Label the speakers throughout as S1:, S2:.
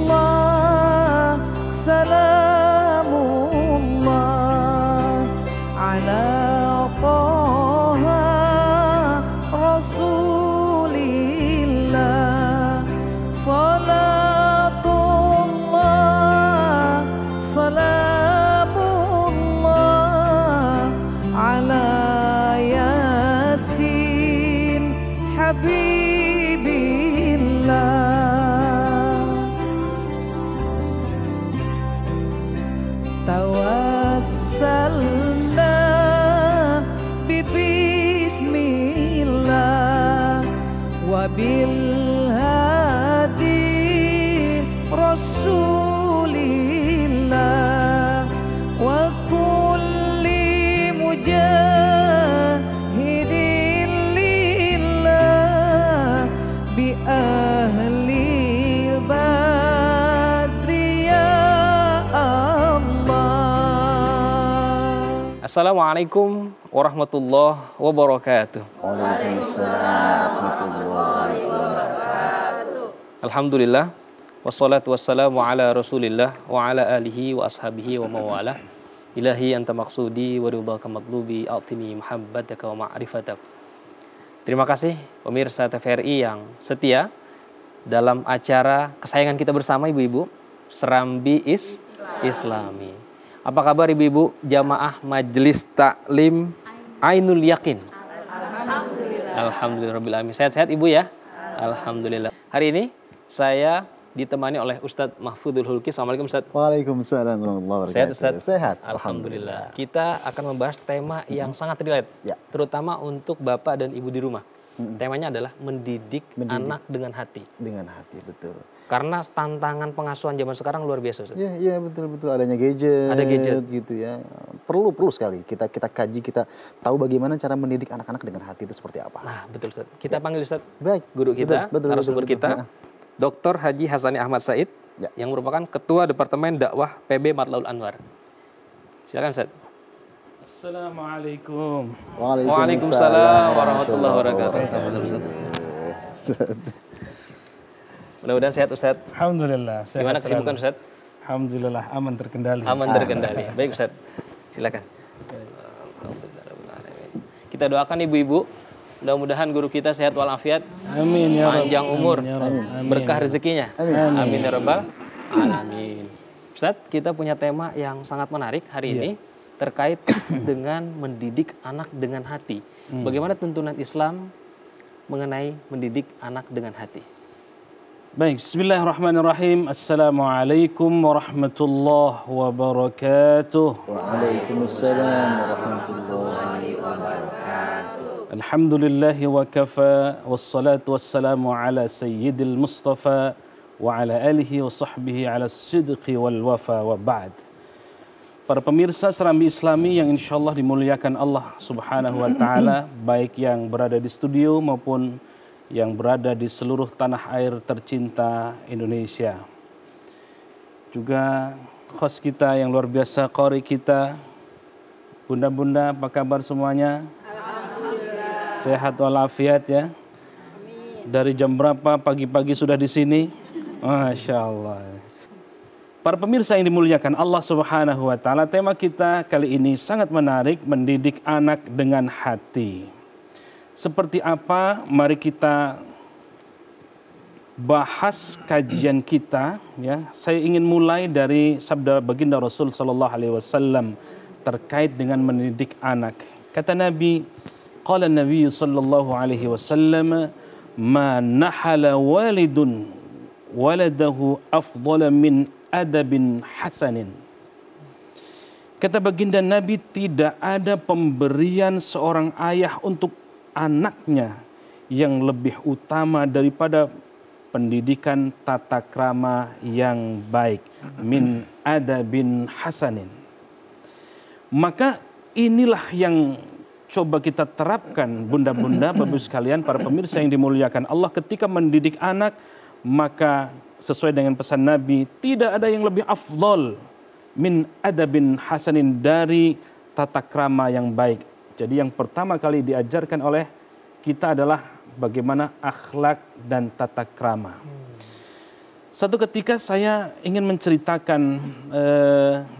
S1: Salatullah, salamullah ala Taha Rasulillah. Salatullah, salamullah ala Yasin Habibillah. Tawassalna bismillah wa bil hadi rasulillah wa kulli mujahidin lillah bi ahli badri ya Allah.
S2: Assalamualaikum warahmatullahi wabarakatuh.
S3: Waalaikumsalam warahmatullahi wabarakatuh.
S2: Alhamdulillah, wassalatu wassalamu ala rasulillah wa ala alihi wa ashabihi wa mawalah. Ilahi anta maksudi wa ridhaka matlubi a'tini muhabbataka wa ma'rifatak. Terima kasih pemirsa TVRI yang setia dalam acara kesayangan kita bersama ibu-ibu, Serambi Islami. Apa kabar ibu-ibu jamaah Majelis Taklim Ainul Yakin? Alhamdulillah rabbil alamin. Sehat-sehat ibu ya? Alhamdulillah. Hari ini saya ditemani oleh Ustadz Mahfudul Hulki. Assalamualaikum Ustadz.
S3: Waalaikumsalam warahmatullahi wabarakatuh.
S2: Sehat Ustadz?
S3: Sehat.
S2: Alhamdulillah. Kita akan membahas tema yang sangat relate,
S3: Ya.
S2: terutama untuk bapak dan ibu di rumah. Temanya adalah mendidik anak dengan hati.
S3: Dengan hati, betul.
S2: Karena tantangan pengasuhan zaman sekarang luar biasa Ustadz.
S3: Iya betul adanya gadget.
S2: Ada gadget
S3: gitu ya. Perlu sekali kita kaji, kita tahu bagaimana cara mendidik anak-anak dengan hati itu seperti apa.
S2: Nah, betul Ustadz. Kita panggil Ustadz,
S3: Baik.
S2: guru kita, narasumber kita, Dr. Haji Hasani Ahmad Said, yang merupakan Ketua Departemen Dakwah PB Matlaul Anwar. Silakan Ustadz.
S4: Assalamualaikum.
S2: Waalaikumsalam warahmatullahi wabarakatuh. Mudah-mudahan sehat Ustadz.
S4: Alhamdulillah. Sehat
S2: Gimana
S4: selalu.
S2: kesibukan Ustadz?
S4: Alhamdulillah aman terkendali.
S2: Aman terkendali. Baik Ustadz, silakan. Kita doakan ibu-ibu, mudah-mudahan guru kita sehat walafiat,
S4: Amin ya Rabb.
S2: panjang umur,
S4: Amin ya Rabb.
S2: berkah rezekinya.
S3: Amin.
S2: Amin ya rabbal alamin. Ustadz, kita punya tema yang sangat menarik hari ini terkait dengan mendidik anak dengan hati. Bagaimana tuntunan Islam mengenai mendidik anak dengan hati?
S4: Baik, bismillahirrahmanirrahim. Assalamualaikum warahmatullahi wabarakatuh.
S3: Waalaikumsalam warahmatullahi wabarakatuh.
S4: Alhamdulillahi wa kafa, wassalatu wassalamu ala sayyidil mustafa wa ala alihi wa sahbihi ala sidqi wal wafa wa ba'd. Para pemirsa Serambi Islami yang insya Allah dimuliakan Allah subhanahu wa ta'ala, baik yang berada di studio maupun yang berada di seluruh tanah air tercinta Indonesia. Juga host kita yang luar biasa, qori kita, bunda-bunda apa kabar semuanya? Alhamdulillah. Sehat walafiat ya? Amin. Dari jam berapa pagi-pagi sudah di sini? Masya Allah. Para pemirsa yang dimuliakan Allah subhanahu wa ta'ala, tema kita kali ini sangat menarik, mendidik anak dengan hati. Seperti apa? Mari kita bahas kajian kita. Ya, saya ingin mulai dari sabda baginda Rasul Sallallahu Alaihi Wasallam terkait dengan mendidik anak. Kata Nabi, qala Nabi Sallallahu Alaihi Wasallam, ma nahala walidun waladahu afdala min adabin hasanin. Kata baginda Nabi, tidak ada pemberian seorang ayah untuk anaknya yang lebih utama daripada pendidikan tata krama yang baik, min adabin hasanin. Maka inilah yang coba kita terapkan bunda-bunda, bapak sekalian, para pemirsa yang dimuliakan Allah, ketika mendidik anak, maka sesuai dengan pesan Nabi, tidak ada yang lebih afdol min adabin hasanin, dari tata krama yang baik. Jadi yang pertama kali diajarkan oleh kita adalah bagaimana akhlak dan tata krama. Satu ketika saya ingin menceritakan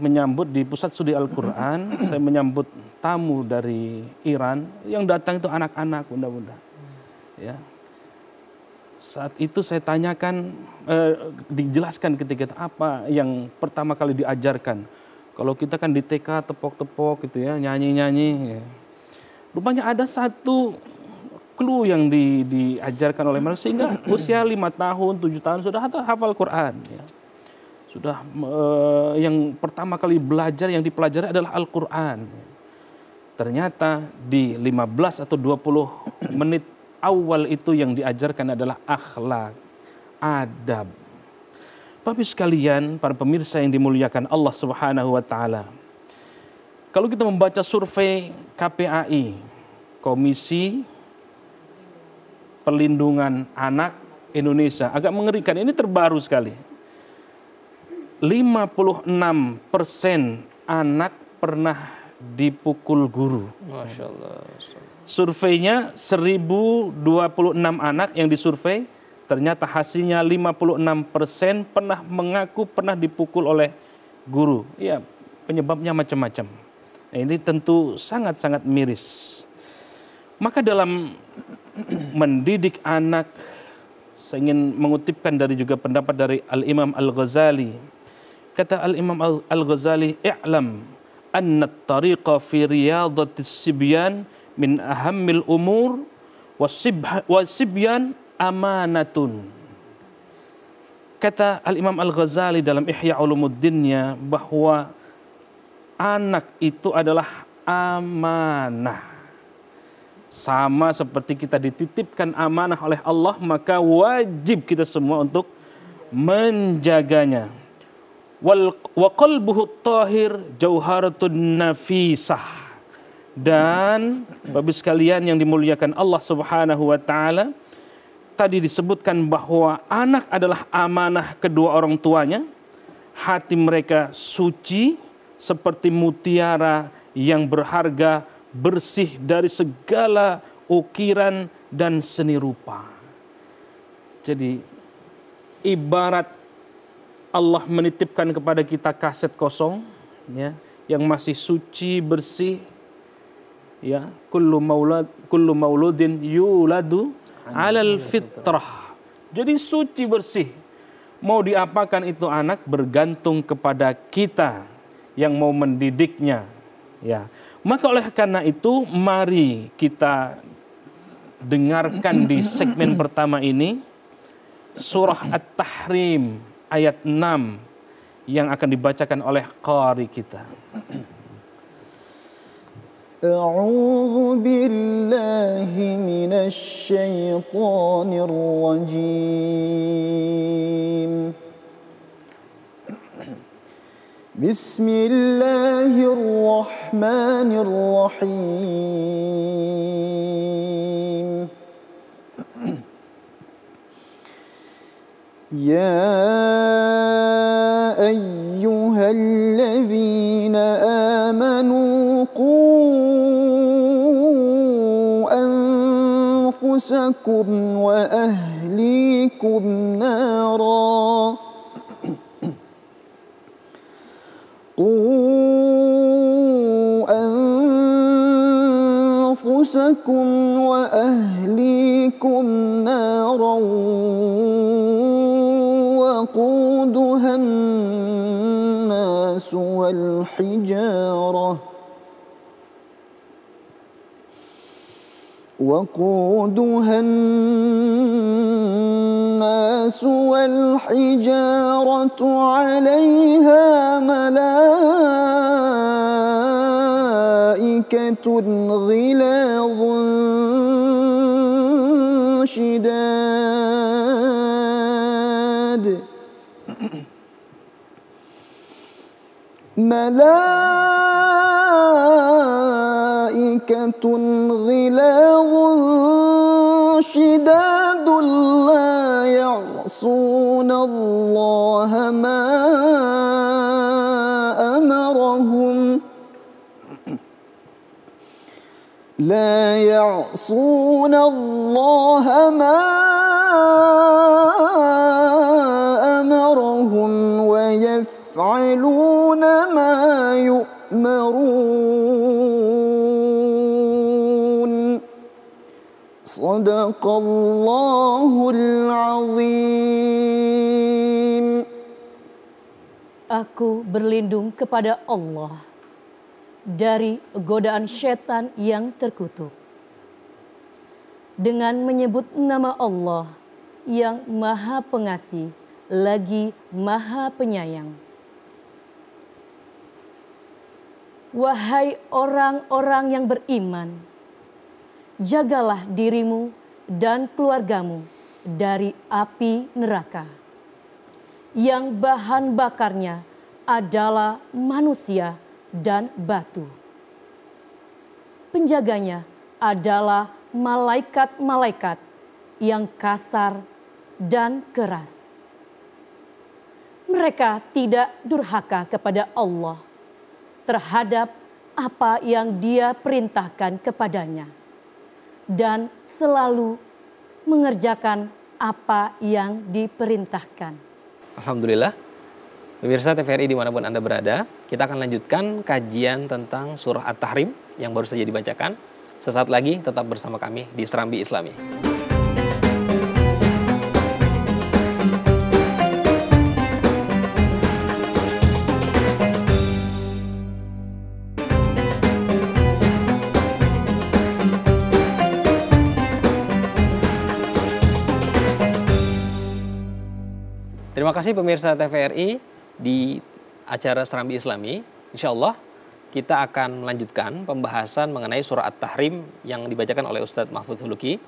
S4: menyambut di pusat studi Al-Quran, saya menyambut tamu dari Iran yang datang itu anak-anak, bunda-bunda. Ya. Saat itu saya tanyakan, dijelaskan ketika itu apa yang pertama kali diajarkan. Kalau kita kan di TK tepok-tepok gitu ya, nyanyi-nyanyi. Ya. Rupanya ada satu clue yang diajarkan oleh mereka sehingga usia 5 tahun, 7 tahun sudah hafal Quran. Ya. Sudah yang pertama kali belajar, yang dipelajari adalah Al-Quran. Ternyata di 15 atau 20 menit awal itu yang diajarkan adalah akhlak, adab. Bapak sekalian, para pemirsa yang dimuliakan Allah Subhanahu wa taala. Kalau kita membaca survei KPAI, Komisi Perlindungan Anak Indonesia, agak mengerikan, ini terbaru sekali. 56% anak pernah dipukul guru.
S2: Masya Allah.
S4: Surveinya 1026 anak yang disurvei, ternyata hasilnya 56% pernah mengaku pernah dipukul oleh guru. Ya, penyebabnya macam-macam. Nah, ini tentu sangat-sangat miris. Maka dalam mendidik anak, saya ingin mengutipkan dari juga pendapat dari Al-Imam Al-Ghazali. Kata Al-Imam Al-Ghazali, "I'lam anna at-tariqa fi riyadatis sibyan min ahammil umur wasibyan amanatun." Kata Al-Imam Al-Ghazali dalam Ihya Ulumuddinnya bahwa anak itu adalah amanah. Sama seperti kita dititipkan amanah oleh Allah, maka wajib kita semua untuk menjaganya. Wa qalbuhu tahir jauharatun nafisah. Dan bapak sekalian yang dimuliakan Allah Subhanahu wa taala, tadi disebutkan bahwa anak adalah amanah kedua orang tuanya. Hati mereka suci seperti mutiara yang berharga, bersih dari segala ukiran dan seni rupa. Jadi ibarat Allah menitipkan kepada kita kaset kosong, ya, yang masih suci, bersih, ya, kullu mauludin yuladu alal fitrah. Jadi suci, bersih. Mau diapakan itu anak bergantung kepada kita yang mau mendidiknya, ya. Maka oleh karena itu mari kita dengarkan di segmen pertama ini surah At-Tahrim ayat 6 yang akan dibacakan oleh qari kita.
S5: A'udzu billahi minasy syaithanir rajim. Bismillahirrahmanirrahim. Ya ayyuhalladzina amanu qu anfusakum wa ahlikum nara. أنفسكم وأهليكم نارا وقودها الناس والحجارة عليها ملائكة غلاظ شداد ملائكة غلاظ شداد لا يعصون الله ما أمرهم ويفعلون ما يؤمرون صدق الله العظيم.
S6: Aku berlindung kepada Allah dari godaan setan yang terkutuk dengan menyebut nama Allah yang Maha Pengasih lagi Maha Penyayang. Wahai orang-orang yang beriman, jagalah dirimu dan keluargamu dari api neraka yang bahan bakarnya adalah manusia dan batu. Penjaganya adalah malaikat-malaikat yang kasar dan keras. Mereka tidak durhaka kepada Allah terhadap apa yang Dia perintahkan kepadanya dan selalu mengerjakan apa yang diperintahkan.
S2: Alhamdulillah, pemirsa TVRI dimanapun Anda berada, kita akan lanjutkan kajian tentang surah At-Tahrim yang baru saja dibacakan. Sesaat lagi tetap bersama kami di Serambi Islami. Terima kasih pemirsa TVRI di acara Serambi Islami. Insya Allah kita akan melanjutkan pembahasan mengenai surah At-Tahrim yang dibacakan oleh Ustadz Mahfudz Huluki.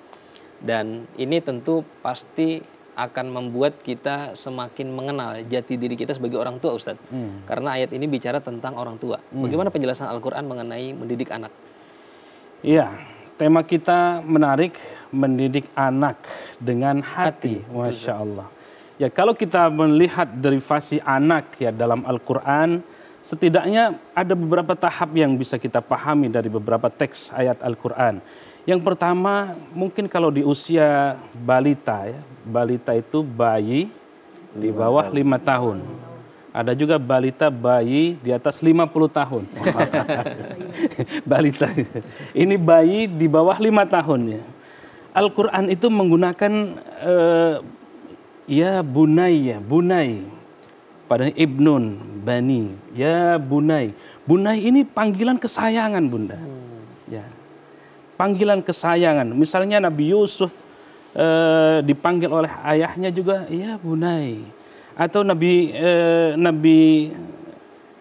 S2: Dan ini tentu pasti akan membuat kita semakin mengenal jati diri kita sebagai orang tua, Ustadz. Karena ayat ini bicara tentang orang tua. Bagaimana penjelasan Al-Quran mengenai mendidik anak?
S4: Iya, tema kita menarik, mendidik anak dengan hati. Masya Allah. Ya, kalau kita melihat derivasi anak ya dalam Al-Quran, setidaknya ada beberapa tahap yang bisa kita pahami dari beberapa teks ayat Al-Quran. Yang pertama, mungkin kalau di usia balita, ya, balita itu bayi di bawah 5 tahun. Ada juga balita bayi di atas 50 tahun. Balita. Ini bayi di bawah 5 tahun. Ya. Al-Quran itu menggunakan ya bunai, pada ibnun, bani, ya bunai. Bunai ini panggilan kesayangan, Bunda. Ya. Panggilan kesayangan. Misalnya Nabi Yusuf dipanggil oleh ayahnya juga, ya bunai. Atau Nabi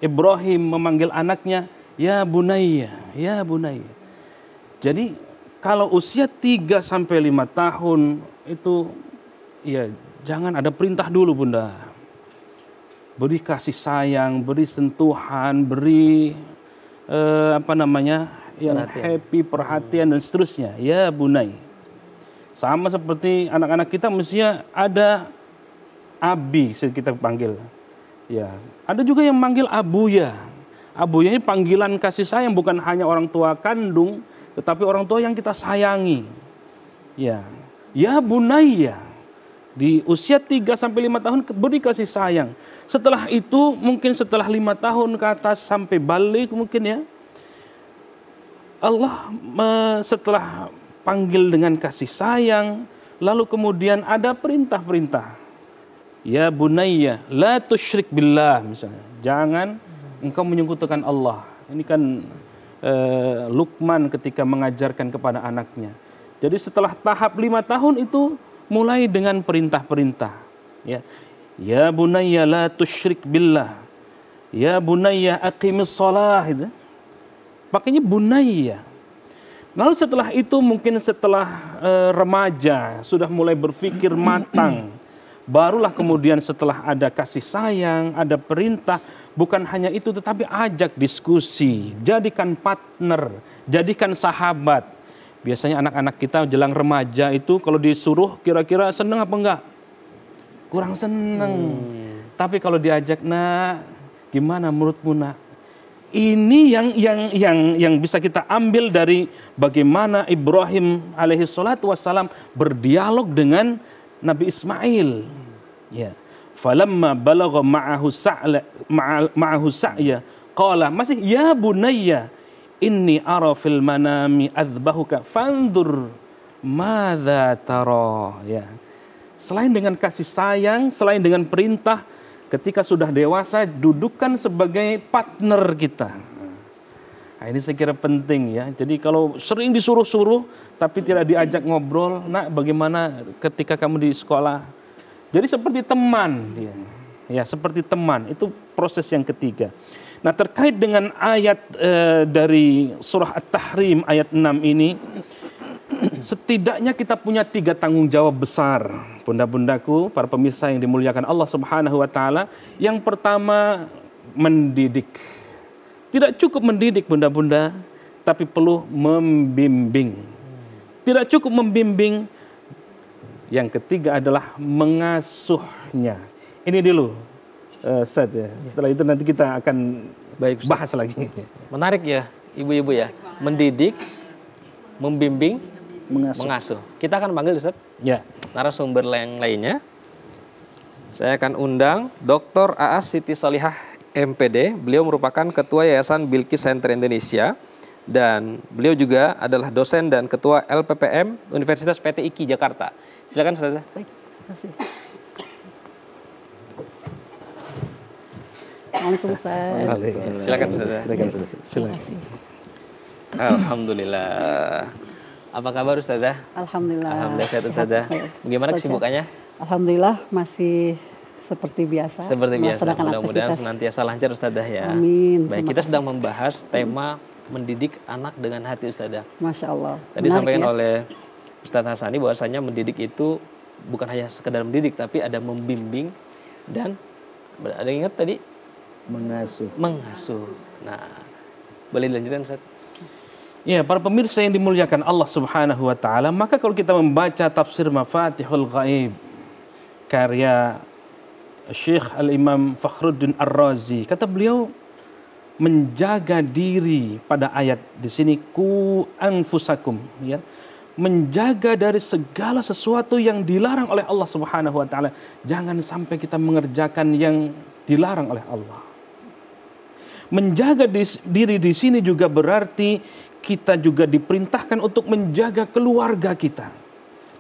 S4: Ibrahim memanggil anaknya, ya bunai, ya bunai. Jadi kalau usia 3 sampai 5 tahun itu ya jangan ada perintah dulu, Bunda. Beri kasih sayang, beri sentuhan, beri yang happy, perhatian dan seterusnya. Ya bunai. Sama seperti anak-anak kita mestinya ada abi kita panggil. Ya, ada juga yang manggil abuya. Abuya ini panggilan kasih sayang, bukan hanya orang tua kandung, tetapi orang tua yang kita sayangi. Ya, ya bunaya. Di usia 3 sampai 5 tahun beri kasih sayang. Setelah itu mungkin setelah 5 tahun ke atas sampai balik mungkin ya. Allah setelah panggil dengan kasih sayang, lalu kemudian ada perintah-perintah. Ya bunayya la tusyrik billah misalnya. Jangan engkau menyekutukan Allah. Ini kan Luqman ketika mengajarkan kepada anaknya. Jadi setelah tahap 5 tahun itu mulai dengan perintah-perintah. Ya bunayya la tusyrik billah. Ya bunayya aqimis shalah. Pakainya bunayya. Lalu setelah itu mungkin setelah remaja sudah mulai berpikir matang, Barulah kemudian setelah ada kasih sayang, ada perintah, bukan hanya itu tetapi ajak diskusi, jadikan partner, jadikan sahabat. Biasanya anak-anak kita jelang remaja itu kalau disuruh kira-kira seneng apa enggak? Kurang seneng. Tapi kalau diajak, nak, gimana menurutmu, nak? Ini yang bisa kita ambil dari bagaimana Ibrahim alaihi salatu wassalam berdialog dengan Nabi Ismail. Ya. Falamma balagha ma'ahu sa'ya qala masih ya bunayya inni ara fil manami adzbahuka fanzur madza tara. Ya. Selain dengan kasih sayang, selain dengan perintah, ketika sudah dewasa dudukkan sebagai partner kita. Nah, ini saya kira penting ya. Jadi kalau sering disuruh-suruh tapi tidak diajak ngobrol, nak bagaimana ketika kamu di sekolah? Jadi seperti teman, ya seperti teman. Itu proses yang ketiga. Nah terkait dengan ayat dari surah At-Tahrim ayat 6 ini, setidaknya kita punya 3 tanggung jawab besar, bunda-bundaku, para pemirsa yang dimuliakan Allah Subhanahu wa taala. Yang pertama, mendidik. Tidak cukup mendidik, bunda-bunda, tapi perlu membimbing. Tidak cukup membimbing. Yang ketiga adalah mengasuhnya. Ini dulu, Ustaz ya. Setelah itu nanti kita akan bahas lagi.
S2: Menarik ya, ibu-ibu ya. Mendidik, membimbing, mengasuh. Kita akan panggil Ustaz
S4: Ya.
S2: narasumber yang lainnya. Saya akan undang Dr. Aas Siti Solihah MPD. Beliau merupakan Ketua Yayasan Bilqis Center Indonesia dan beliau juga adalah dosen dan Ketua LPPM Universitas PT IKI Jakarta. Silakan Ustaz.
S6: Baik, terima kasih. Assalamualaikum Ustaz.
S2: Silakan Ustaz.
S6: Terima kasih.
S2: Alhamdulillah. Apa kabar Ustazah?
S6: Alhamdulillah.
S2: Alhamdulillah sehat Ustazah. Bagaimana kesibukannya?
S6: Alhamdulillah masih seperti biasa.
S2: Seperti biasa.
S6: Melaksanakan
S2: Mudah-mudahan
S6: aktivitas.
S2: senantiasa lancar Ustazah ya.
S6: Amin.
S2: Baik,
S6: Terima
S2: kita
S6: kasih.
S2: sedang membahas tema mendidik anak dengan hati Ustazah.
S6: Masya Allah.
S2: Tadi
S6: Menarik
S2: disampaikan
S6: ya.
S2: oleh Ustaz Hasani bahwasanya mendidik itu bukan hanya sekedar mendidik tapi ada membimbing dan ada yang ingat tadi
S3: Mengasuh.
S2: mengasuh. Nah, boleh dilanjutkan Ustaz?
S4: Ya, para pemirsa yang dimuliakan Allah Subhanahu wa taala, maka kalau kita membaca tafsir Mafatihul Ghaib karya Syekh Al-Imam Fakhruddin Ar-Razi, kata beliau menjaga diri pada ayat di sini ku anfusakum, ya. Menjaga dari segala sesuatu yang dilarang oleh Allah Subhanahu wa taala. Jangan sampai kita mengerjakan yang dilarang oleh Allah. Menjaga diri di sini juga berarti kita juga diperintahkan untuk menjaga keluarga kita.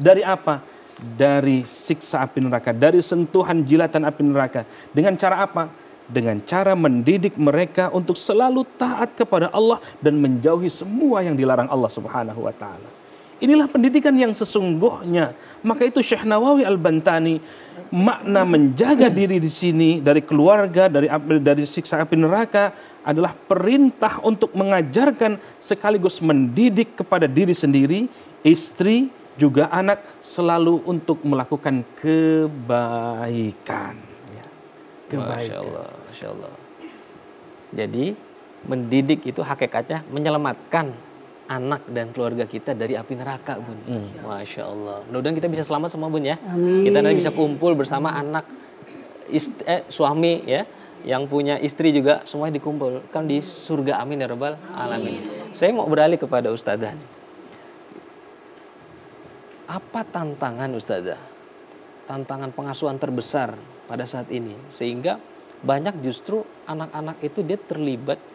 S4: Dari apa? Dari siksa api neraka, dari sentuhan jilatan api neraka. Dengan cara apa? Dengan cara mendidik mereka untuk selalu taat kepada Allah dan menjauhi semua yang dilarang Allah Subhanahu wa taala. Inilah pendidikan yang sesungguhnya. Maka itu Syekh Nawawi Al-Bantani, makna menjaga diri di sini dari keluarga, dari siksa api neraka adalah perintah untuk mengajarkan sekaligus mendidik kepada diri sendiri, istri, juga anak selalu untuk melakukan kebaikan. Ya.
S2: Masya Allah, Masya Allah. Jadi mendidik itu hakikatnya menyelamatkan anak dan keluarga kita dari api neraka, Bun. Masya Allah. Mudah-mudahan kita bisa selamat semua, Bun ya.
S6: Amin.
S2: Kita nanti bisa kumpul bersama anak, suami ya, yang punya istri juga semuanya dikumpulkan di surga. Amin ya rabbal alamin. Saya mau beralih kepada Ustazah. Apa tantangan Ustazah? Tantangan pengasuhan terbesar pada saat ini sehingga banyak justru anak-anak itu dia terlibat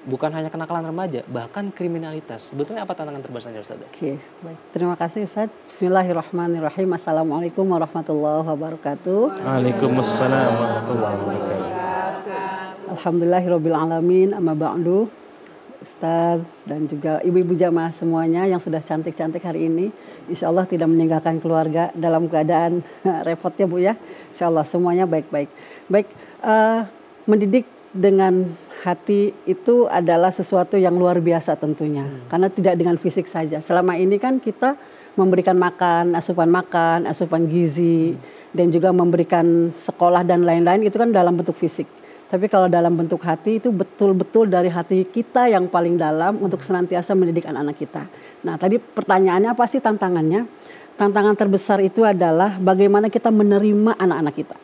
S2: bukan hanya kenakalan remaja, bahkan kriminalitas. Sebetulnya apa tantangan terbesarnya Ustazah?
S6: Oke, baik. Terima kasih Ustaz. Bismillahirrahmanirrahim. Assalamualaikum warahmatullahi wabarakatuh.
S4: Waalaikumsalam warahmatullahi wabarakatuh.
S6: Alhamdulillahirabbil alamin. Amma ba'du. Ustaz dan juga ibu-ibu jamaah semuanya yang sudah cantik-cantik hari ini. Insya Allah tidak meninggalkan keluarga dalam keadaan repot ya Bu ya. Insya Allah semuanya baik-baik. Baik, mendidik dengan hati itu adalah sesuatu yang luar biasa tentunya. Karena tidak dengan fisik saja. Selama ini kan kita memberikan makan, asupan gizi. dan juga memberikan sekolah dan lain-lain itu kan dalam bentuk fisik. Tapi kalau dalam bentuk hati itu betul-betul dari hati kita yang paling dalam untuk senantiasa mendidik anak-anak kita. Nah tadi pertanyaannya apa sih tantangannya? Tantangan terbesar itu adalah bagaimana kita menerima anak-anak kita.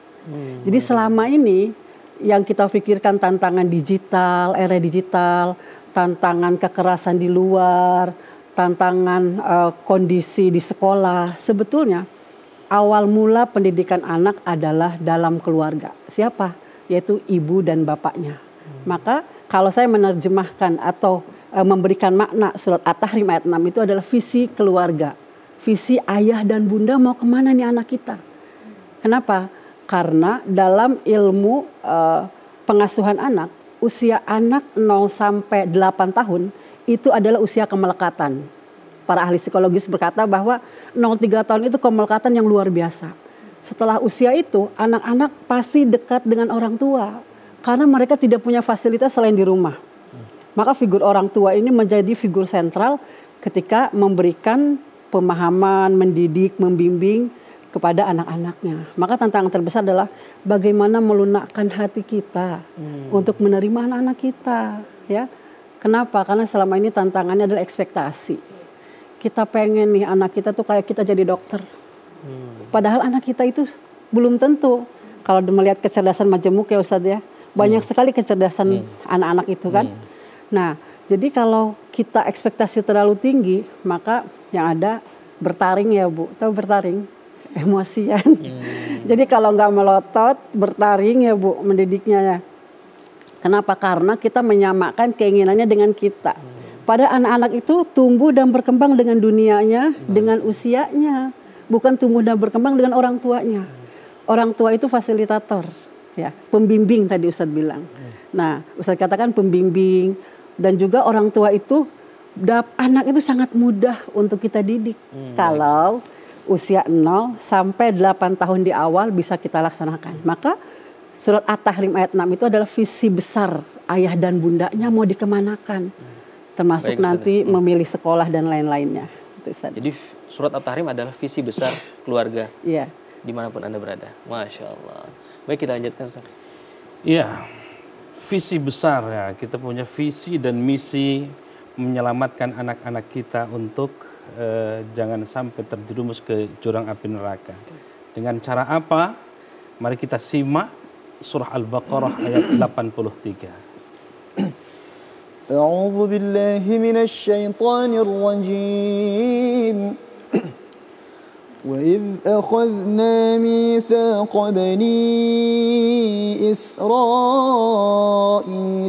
S6: Jadi selama ini yang kita pikirkan tantangan digital, era digital, tantangan kekerasan di luar, tantangan kondisi di sekolah, sebetulnya awal mula pendidikan anak adalah dalam keluarga. Siapa? Yaitu ibu dan bapaknya. Maka kalau saya menerjemahkan atau memberikan makna surat At-Tahrim ayat 6 itu adalah visi keluarga. Visi ayah dan bunda mau kemana nih anak kita. Kenapa? Karena dalam ilmu pengasuhan anak, usia anak 0 sampai 8 tahun itu adalah usia kemelekatan. Para ahli psikologis berkata bahwa 0-3 tahun itu kemelekatan yang luar biasa. Setelah usia itu, anak-anak pasti dekat dengan orang tua. Karena mereka tidak punya fasilitas selain di rumah. Maka figur orang tua ini menjadi figur sentral ketika memberikan pemahaman, mendidik, membimbing kepada anak-anaknya. Maka tantangan terbesar adalah bagaimana melunakkan hati kita untuk menerima anak-anak kita. Ya, kenapa? Karena selama ini tantangannya adalah ekspektasi. Kita pengen nih anak kita tuh kayak kita jadi dokter. Padahal anak kita itu belum tentu. Kalau melihat kecerdasan majemuk ya Ustadz ya, banyak sekali kecerdasan anak-anak itu kan. Nah, jadi kalau kita ekspektasi terlalu tinggi, maka yang ada bertaring ya Bu. Tahu bertaring? Emosian. Jadi kalau nggak melotot, bertaring ya Bu mendidiknya ya. Kenapa? Karena kita menyamakan keinginannya dengan kita. Padahal anak-anak itu tumbuh dan berkembang dengan dunianya, dengan usianya. Bukan tumbuh dan berkembang dengan orang tuanya. Orang tua itu fasilitator, ya, pembimbing tadi Ustadz bilang. Nah, Ustadz katakan pembimbing dan juga orang tua itu anak itu sangat mudah untuk kita didik. Kalau usia 0 sampai 8 tahun di awal bisa kita laksanakan. Maka surat At-Tahrim ayat 6 itu adalah visi besar ayah dan bundanya mau dikemanakan. Termasuk nanti memilih sekolah dan lain-lainnya.
S2: Jadi surat At-Tahrim adalah visi besar keluarga.
S6: Iya.
S2: Dimanapun Anda berada. Masya Allah. Baik, kita lanjutkan Ustaz.
S4: Iya, visi besar ya. Kita punya visi dan misi menyelamatkan anak-anak kita untuk jangan sampai terjerumus ke jurang api neraka. Dengan cara apa? Mari kita simak surah Al-Baqarah ayat 83.
S5: أعوذ بالله من الشيطان الرجيم وإذ أخذنا ميثاق بني إسرائيل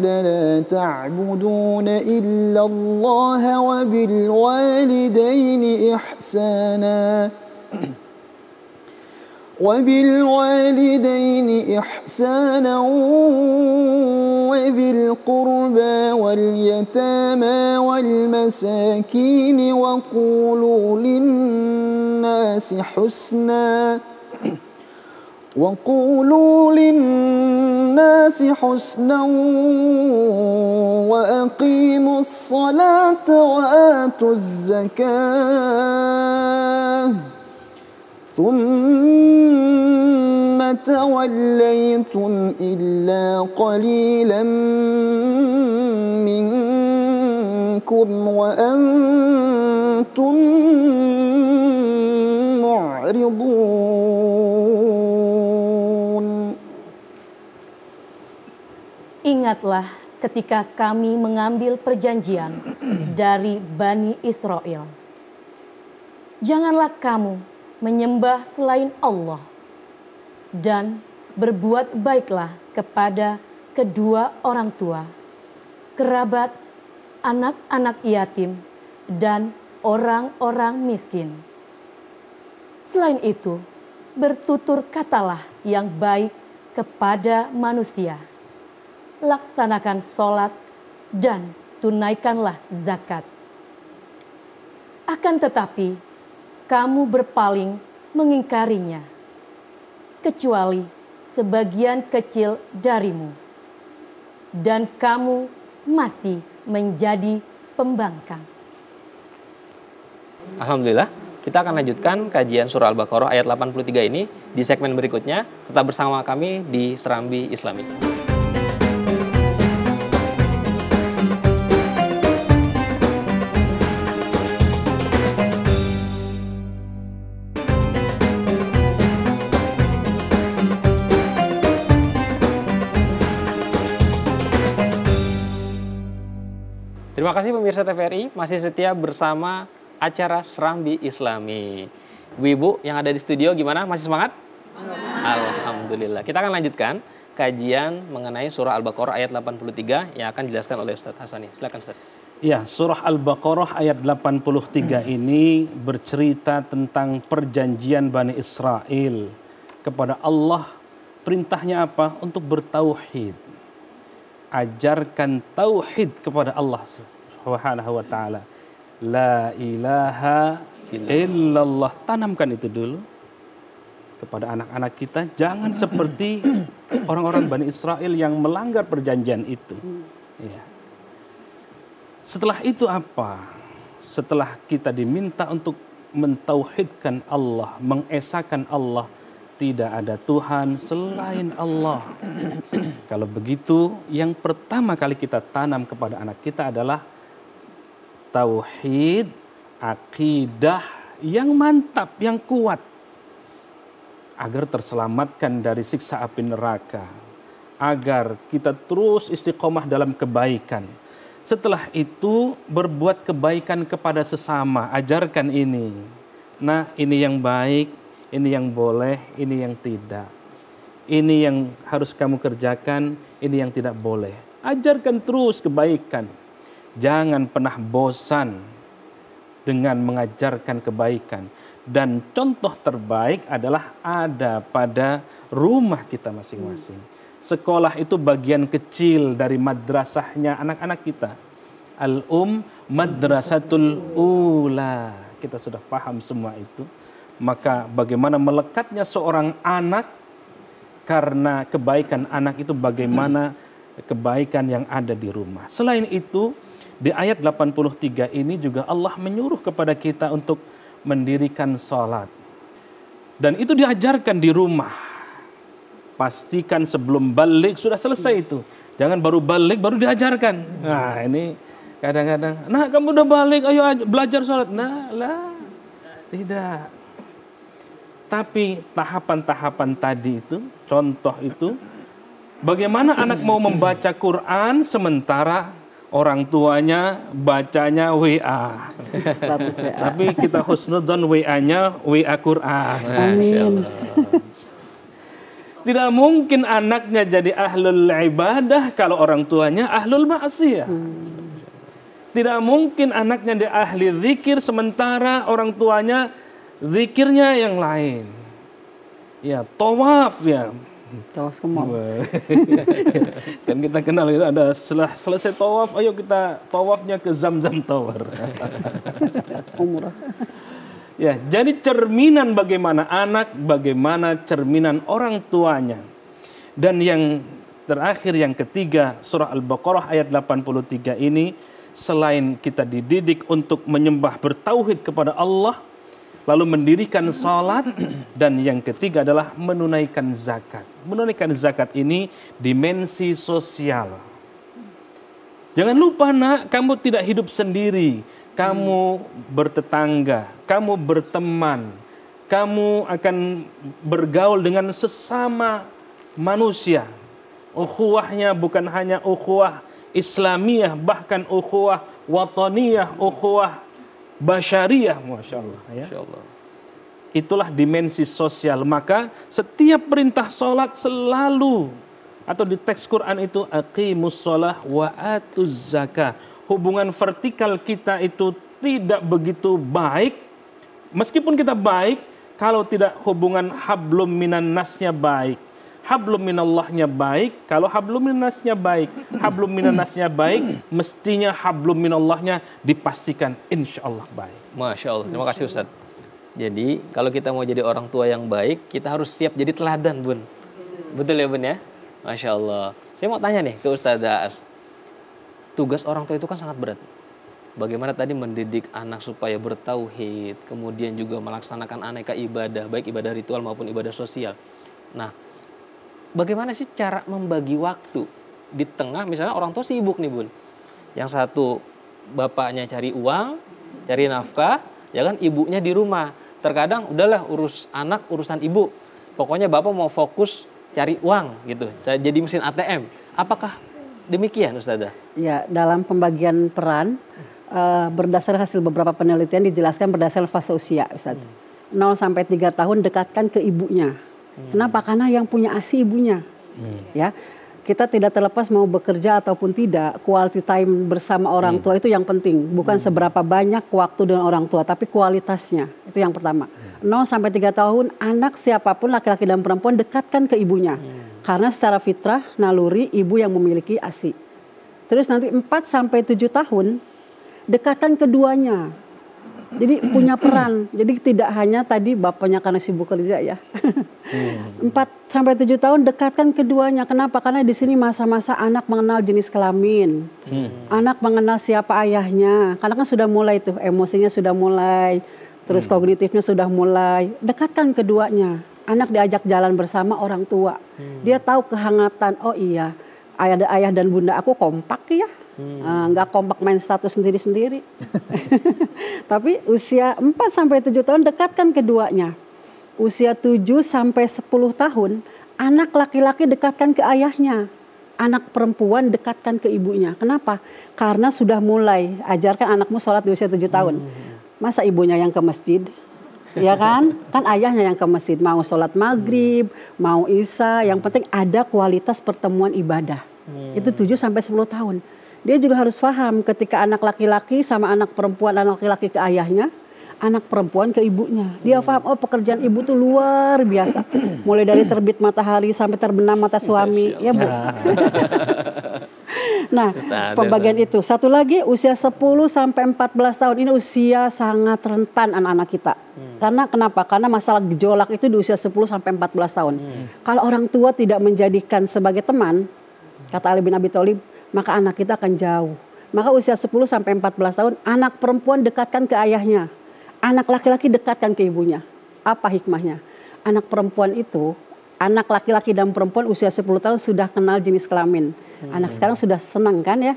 S5: لا تعبدون إلا الله وبالوالدين إحسانا وذي القربى واليتامى والمساكين وقولوا للناس حسنا وأقيموا الصلاة وآتوا الزكاة ثم توليتم إلا قليلا منكم وأنتم معرضون.
S7: Ingatlah ketika kami mengambil perjanjian dari Bani Israel. Janganlah kamu menyembah selain Allah dan berbuat baiklah kepada kedua orang tua, kerabat, anak-anak yatim, dan orang-orang miskin. Selain itu, bertutur katalah yang baik kepada manusia. Laksanakan sholat dan tunaikanlah zakat. Akan tetapi, kamu berpaling mengingkarinya, kecuali sebagian kecil darimu, dan kamu masih menjadi pembangkang.
S2: Alhamdulillah, Kita akan lanjutkan kajian surah Al-Baqarah ayat 83 ini di segmen berikutnya. Tetap bersama kami di Serambi Islami. Terima kasih pemirsa TVRI, masih setia bersama acara Serambi Islami. Ibu yang ada di studio gimana? Masih semangat? Alhamdulillah. Kita akan lanjutkan kajian mengenai surah Al-Baqarah ayat 83 yang akan dijelaskan oleh Ustaz Hasani. Silakan Ustaz.
S4: Ya, surah Al-Baqarah ayat 83 ini bercerita tentang perjanjian Bani Israel kepada Allah. Perintahnya apa? Untuk bertauhid. Ajarkan tauhid kepada Allah Subhanahu wa taala. La ilaha illallah. Tanamkan itu dulu kepada anak-anak kita. Jangan seperti orang-orang Bani Israel yang melanggar perjanjian itu. Ya. Setelah itu apa? Setelah kita diminta untuk mentauhidkan Allah, mengesahkan Allah, tidak ada Tuhan selain Allah. Kalau begitu, yang pertama kali kita tanam kepada anak kita adalah tauhid, akidah yang mantap, yang kuat, agar terselamatkan dari siksa api neraka, agar kita terus istiqomah dalam kebaikan. Setelah itu berbuat kebaikan kepada sesama, ajarkan ini. Nah, ini yang baik, ini yang boleh, ini yang tidak. Ini yang harus kamu kerjakan, ini yang tidak boleh. Ajarkan terus kebaikan. Jangan pernah bosan dengan mengajarkan kebaikan. Dan contoh terbaik adalah ada pada rumah kita masing-masing. Sekolah itu bagian kecil dari madrasahnya anak-anak kita. Madrasatul ula. Kita sudah paham semua itu. Maka bagaimana melekatnya seorang anak, karena kebaikan anak itu bagaimana kebaikan yang ada di rumah. Selain itu, di ayat 83 ini juga Allah menyuruh kepada kita untuk mendirikan sholat. Dan itu diajarkan di rumah. Pastikan sebelum balik sudah selesai itu. Jangan baru balik baru diajarkan. Nah ini kadang-kadang, nah kamu udah balik, ayo belajar sholat. Nah lah, tidak. Tapi tahapan-tahapan tadi itu, contoh itu, bagaimana anak mau membaca Quran sementara orang tuanya bacanya WA.
S6: Status WA.
S4: Tapi kita husnudzon WA-nya WA Quran.
S6: Amin.
S4: Tidak mungkin anaknya jadi ahlul ibadah kalau orang tuanya ahlul maksiyah. Tidak mungkin anaknya jadi ahli zikir sementara orang tuanya zikirnya yang lain. Ya, tawaf ya.
S6: Tawaf ke mall.
S4: Kan kita kenal itu ada setelah selesai tawaf, ayo kita tawafnya ke Zamzam Tower.
S6: Umrah.
S4: Ya, jadi cerminan bagaimana anak, bagaimana cerminan orang tuanya. Dan yang terakhir, yang ketiga, surah Al-Baqarah ayat 83 ini, selain kita dididik untuk menyembah bertauhid kepada Allah, lalu mendirikan salat, dan yang ketiga adalah menunaikan zakat. Menunaikan zakat ini dimensi sosial. Jangan lupa nak, kamu tidak hidup sendiri. Kamu bertetangga, kamu berteman, kamu akan bergaul dengan sesama manusia. Ukhuwahnya bukan hanya ukhuwah Islamiyah, bahkan ukhuwah wataniyah, ukhuwah basyariyah, Masya Allah. Ya.
S2: Masya Allah.
S4: Itulah dimensi sosial. Maka setiap perintah sholat selalu, atau di teks Quran itu, aqimus sholah wa atuz zakah. Hubungan vertikal kita itu tidak begitu baik. Meskipun kita baik, kalau tidak hubungan hablum minan nasnya baik. Hablum minallahnya baik, kalau hablum minannasnya baik. Hablum minannasnya baik, mestinya hablum minallahnya dipastikan insya Allah baik.
S2: Masya Allah, terima kasih Ustaz. Jadi kalau kita mau jadi orang tua yang baik, kita harus siap jadi teladan, Bun. Betul ya Bun ya? Masya Allah. Saya mau tanya nih ke Ustaz Daas. Tugas orang tua itu kan sangat berat. bagaimana tadi mendidik anak supaya bertauhid, kemudian juga melaksanakan aneka ibadah, baik ibadah ritual maupun ibadah sosial. Nah, bagaimana sih cara membagi waktu di tengah misalnya orang tua sibuk nih Bun. Yang satu bapaknya cari uang, cari nafkah, ya kan, ibunya di rumah. Terkadang udahlah urus anak, urusan ibu. Pokoknya bapak mau fokus cari uang gitu. Saya jadi mesin ATM. Apakah demikian Ustazah?
S6: Ya, dalam pembagian peran berdasar hasil beberapa penelitian dijelaskan berdasar fase usia, Ustaz. 0 sampai 3 tahun dekatkan ke ibunya. Kenapa? Karena yang punya ASI ibunya. Ya. Kita tidak terlepas mau bekerja ataupun tidak, quality time bersama orang tua itu yang penting. Bukan seberapa banyak waktu dengan orang tua, tapi kualitasnya. Itu yang pertama. 0 sampai 3 tahun, anak siapapun laki-laki dan perempuan dekatkan ke ibunya. Karena secara fitrah, naluri, ibu yang memiliki ASI. Terus nanti 4 sampai 7 tahun, dekatkan keduanya. Jadi punya peran. Jadi tidak hanya tadi bapaknya karena sibuk kerja ya. 4 sampai 7 tahun dekatkan keduanya. Kenapa? Karena di sini masa-masa anak mengenal jenis kelamin. Anak mengenal siapa ayahnya. Karena kan sudah mulai tuh emosinya sudah mulai, terus kognitifnya sudah mulai. Dekatkan keduanya. Anak diajak jalan bersama orang tua. Dia tahu kehangatan. Oh iya, ayah dan bunda aku kompak ya. Nggak kompak main status sendiri-sendiri. Tapi usia 4 sampai 7 tahun dekatkan keduanya. Usia 7 sampai 10 tahun anak laki-laki dekatkan ke ayahnya. Anak perempuan dekatkan ke ibunya. Kenapa? Karena sudah mulai ajarkan anakmu sholat di usia 7 tahun. Masa ibunya yang ke masjid? Ya kan? Kan ayahnya yang ke masjid. Mau sholat maghrib, mau isya. Yang penting ada kualitas pertemuan ibadah. Itu 7 sampai 10 tahun. Dia juga harus paham ketika anak laki-laki sama anak perempuan, anak laki-laki ke ayahnya, anak perempuan ke ibunya. Dia paham, oh pekerjaan ibu tuh luar biasa. Mulai dari terbit matahari sampai terbenam mata suami. Ya Bu. Nah, pembagian itu. Satu lagi usia 10 sampai 14 tahun. Ini usia sangat rentan anak-anak kita. Karena kenapa? Karena masalah gejolak itu di usia 10 sampai 14 tahun. Kalau orang tua tidak menjadikan sebagai teman, kata Ali bin Abi Thalib, maka anak kita akan jauh. Maka usia 10 sampai 14 tahun, anak perempuan dekatkan ke ayahnya. Anak laki-laki dekatkan ke ibunya. Apa hikmahnya? Anak perempuan itu, anak laki-laki dan perempuan usia 10 tahun sudah kenal jenis kelamin. Anak sekarang sudah senang kan ya?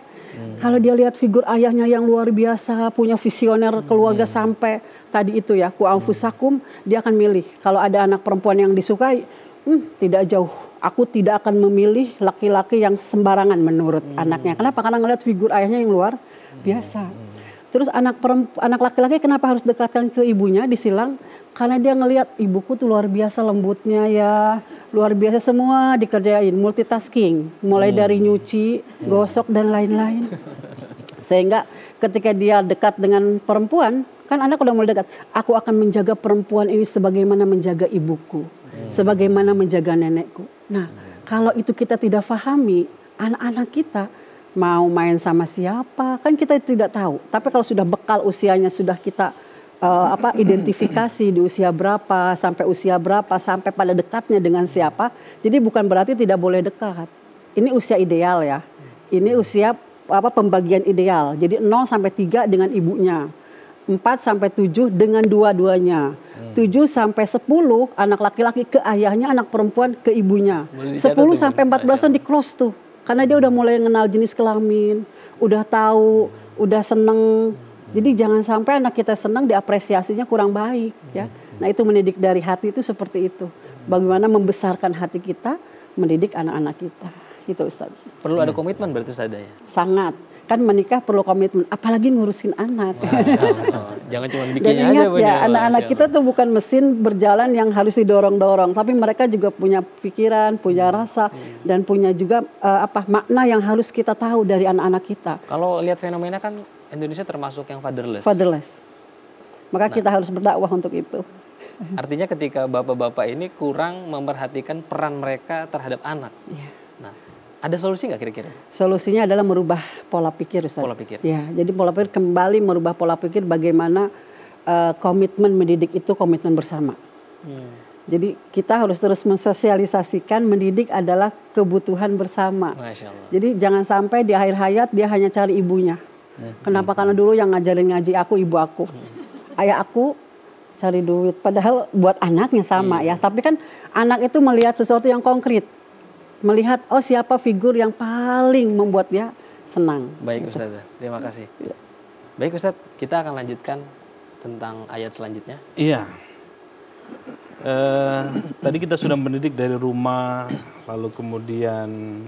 S6: Kalau dia lihat figur ayahnya yang luar biasa, punya visioner keluarga sampai tadi itu ya, ku anfusakum, dia akan milih. Kalau ada anak perempuan yang disukai, tidak jauh. Aku tidak akan memilih laki-laki yang sembarangan menurut anaknya. Kenapa? Karena ngeliat figur ayahnya yang luar biasa. Terus anak laki-laki kenapa harus dekatkan ke ibunya disilang? Karena dia ngelihat ibuku tuh luar biasa lembutnya ya, luar biasa semua dikerjain, multitasking, mulai dari nyuci, gosok dan lain-lain. Sehingga ketika dia dekat dengan perempuan, kan anak udah mulai dekat. Aku akan menjaga perempuan ini sebagaimana menjaga ibuku, sebagaimana menjaga nenekku. Nah, kalau itu kita tidak pahami, anak-anak kita mau main sama siapa, kan kita tidak tahu. Tapi kalau sudah bekal usianya, sudah kita identifikasi di usia berapa, sampai pada dekatnya dengan siapa. Jadi bukan berarti tidak boleh dekat. Ini usia ideal ya. Ini usia pembagian ideal. Jadi 0 sampai 3 dengan ibunya. 4 sampai 7 dengan dua-duanya. 7 sampai 10 anak laki-laki ke ayahnya, anak perempuan ke ibunya. 10 sampai 14 tahun di cross tuh. Karena dia udah mulai kenal jenis kelamin, udah tahu, udah seneng. Jadi jangan sampai anak kita senang diapresiasinya kurang baik ya. Nah, itu mendidik dari hati itu seperti itu. Bagaimana membesarkan hati kita, mendidik anak-anak kita. Itu Ustaz.
S2: Perlu ada komitmen berarti Ustaz ya?
S6: Sangat. Kan menikah perlu komitmen, apalagi ngurusin anak.
S2: Jangan cuma bikin
S6: Dan ingat
S2: aja.
S6: Ya, anak-anak kita tuh bukan mesin berjalan yang harus didorong-dorong, tapi mereka juga punya pikiran, punya rasa, dan punya juga makna yang harus kita tahu dari anak-anak kita.
S2: Kalau lihat fenomena kan Indonesia termasuk yang fatherless.
S6: Fatherless. Maka kita harus berdakwah untuk itu.
S2: Artinya ketika bapak-bapak ini kurang memperhatikan peran mereka terhadap anak.
S6: Ya.
S2: Nah, ada solusi nggak kira-kira?
S6: Solusinya adalah merubah pola pikir, Ustaz.
S2: Pola pikir.
S6: Ya, jadi pola pikir kembali merubah pola pikir bagaimana komitmen mendidik itu komitmen bersama. Jadi kita harus terus mensosialisasikan mendidik adalah kebutuhan bersama.
S2: Masya Allah.
S6: Jadi jangan sampai di akhir hayat dia hanya cari ibunya. Kenapa? Karena dulu yang ngajarin ngaji aku ibu aku. Ayah aku cari duit. Padahal buat anaknya sama ya. Tapi kan anak itu melihat sesuatu yang konkret. Melihat oh siapa figur yang paling membuat dia senang.
S2: Baik Ustazah, terima kasih. Baik Ustadz, kita akan lanjutkan tentang ayat selanjutnya.
S4: Iya. Tadi kita sudah mendidik dari rumah, lalu kemudian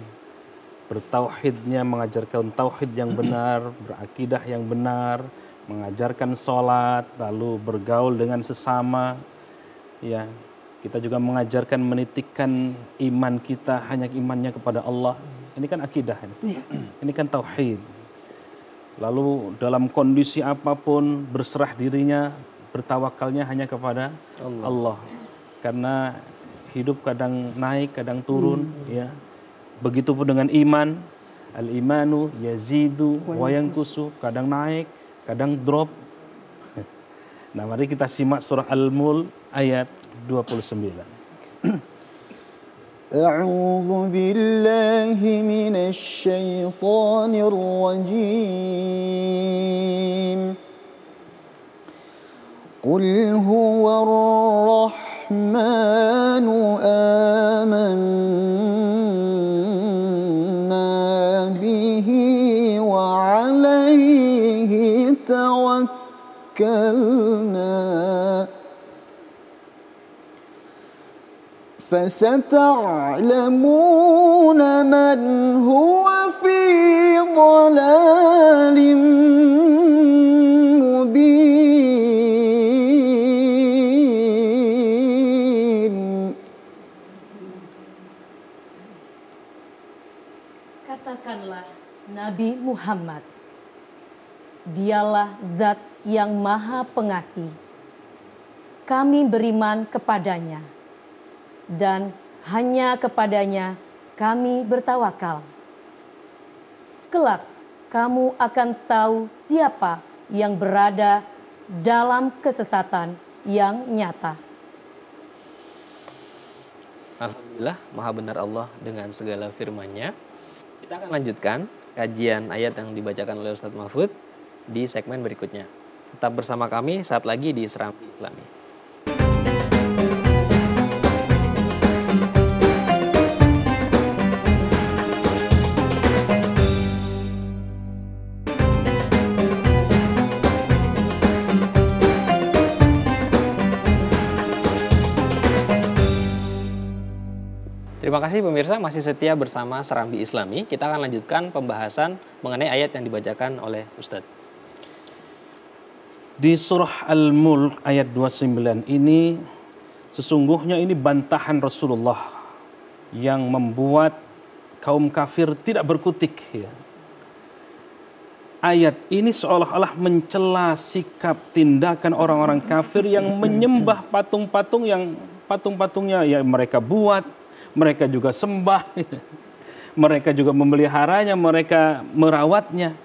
S4: bertauhidnya, mengajarkan tauhid yang benar, berakidah yang benar, mengajarkan sholat, lalu bergaul dengan sesama. Ya, kita juga mengajarkan menitikkan iman kita hanya imannya kepada Allah. Ini kan akidah, ini kan tauhid. Lalu dalam kondisi apapun berserah dirinya, bertawakalnya hanya kepada Allah. Karena hidup kadang naik, kadang turun, ya. Begitupun dengan iman, al-imanu yazidu wa yanqusu, kadang naik, kadang drop. Nah, mari kita simak surah Al-Mulk ayat 29.
S5: أعوذ بالله من الشيطان الرجيم قل هو الرحمن آمنا به وعليه توكلنا فستعلمون من هو في ضلال مبين.
S7: Katakanlah Nabi Muhammad, dialah zat yang maha pengasih. Kami beriman kepadanya. Dan hanya kepadanya kami bertawakal. Kelak kamu akan tahu siapa yang berada dalam kesesatan yang nyata.
S2: Alhamdulillah, maha benar Allah dengan segala firman-Nya. Kita akan lanjutkan kajian ayat yang dibacakan oleh Ustadz Mahfud di segmen berikutnya. Tetap bersama kami saat lagi di Serambi Islami. Terima kasih pemirsa masih setia bersama Serambi Islami. Kita akan lanjutkan pembahasan mengenai ayat yang dibacakan oleh Ustadz.
S4: Di surah Al-Mulk ayat 29 ini sesungguhnya ini bantahan Rasulullah yang membuat kaum kafir tidak berkutik. Ya. Ayat ini seolah-olah mencela sikap tindakan orang-orang kafir yang menyembah patung-patung yang patung-patungnya ya mereka buat. Mereka juga sembah, mereka juga memeliharanya, mereka merawatnya.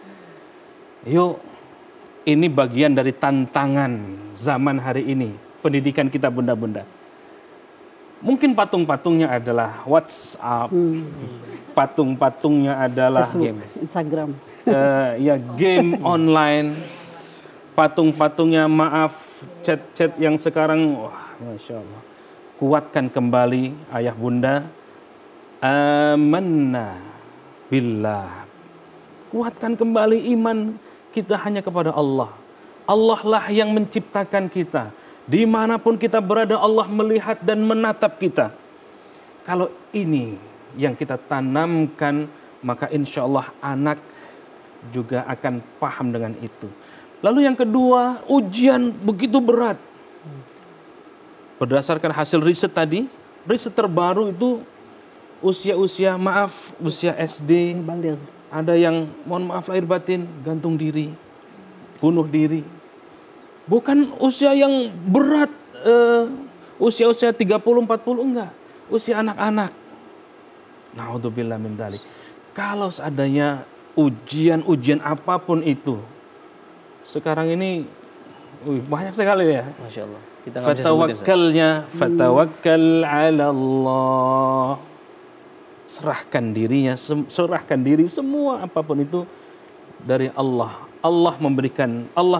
S4: Yuk, ini bagian dari tantangan zaman hari ini, pendidikan kita bunda-bunda. Mungkin patung-patungnya adalah WhatsApp, patung-patungnya adalah
S6: Facebook, Instagram,
S4: ya game online, patung-patungnya maaf chat-chat yang sekarang, wah, masya Allah. Kuatkan kembali ayah bunda, amanna billah. Kuatkan kembali iman kita hanya kepada Allah. Allah lah yang menciptakan kita. Dimanapun kita berada Allah melihat dan menatap kita. Kalau ini yang kita tanamkan maka insya Allah anak juga akan paham dengan itu. Lalu yang kedua, ujian begitu berat. Berdasarkan hasil riset tadi, riset terbaru itu usia SD, ada yang mohon maaf lahir batin, gantung diri, bunuh diri. Bukan usia yang berat, usia-usia 30-40 enggak, usia anak-anak. Naudzubillah min dzalik. Kalau seadanya ujian apapun itu, sekarang ini banyak sekali ya.
S2: Masya Allah.
S4: Fatawakkalnya, fatawakkal ala Allah. Serahkan diri semua apapun itu dari Allah. Allah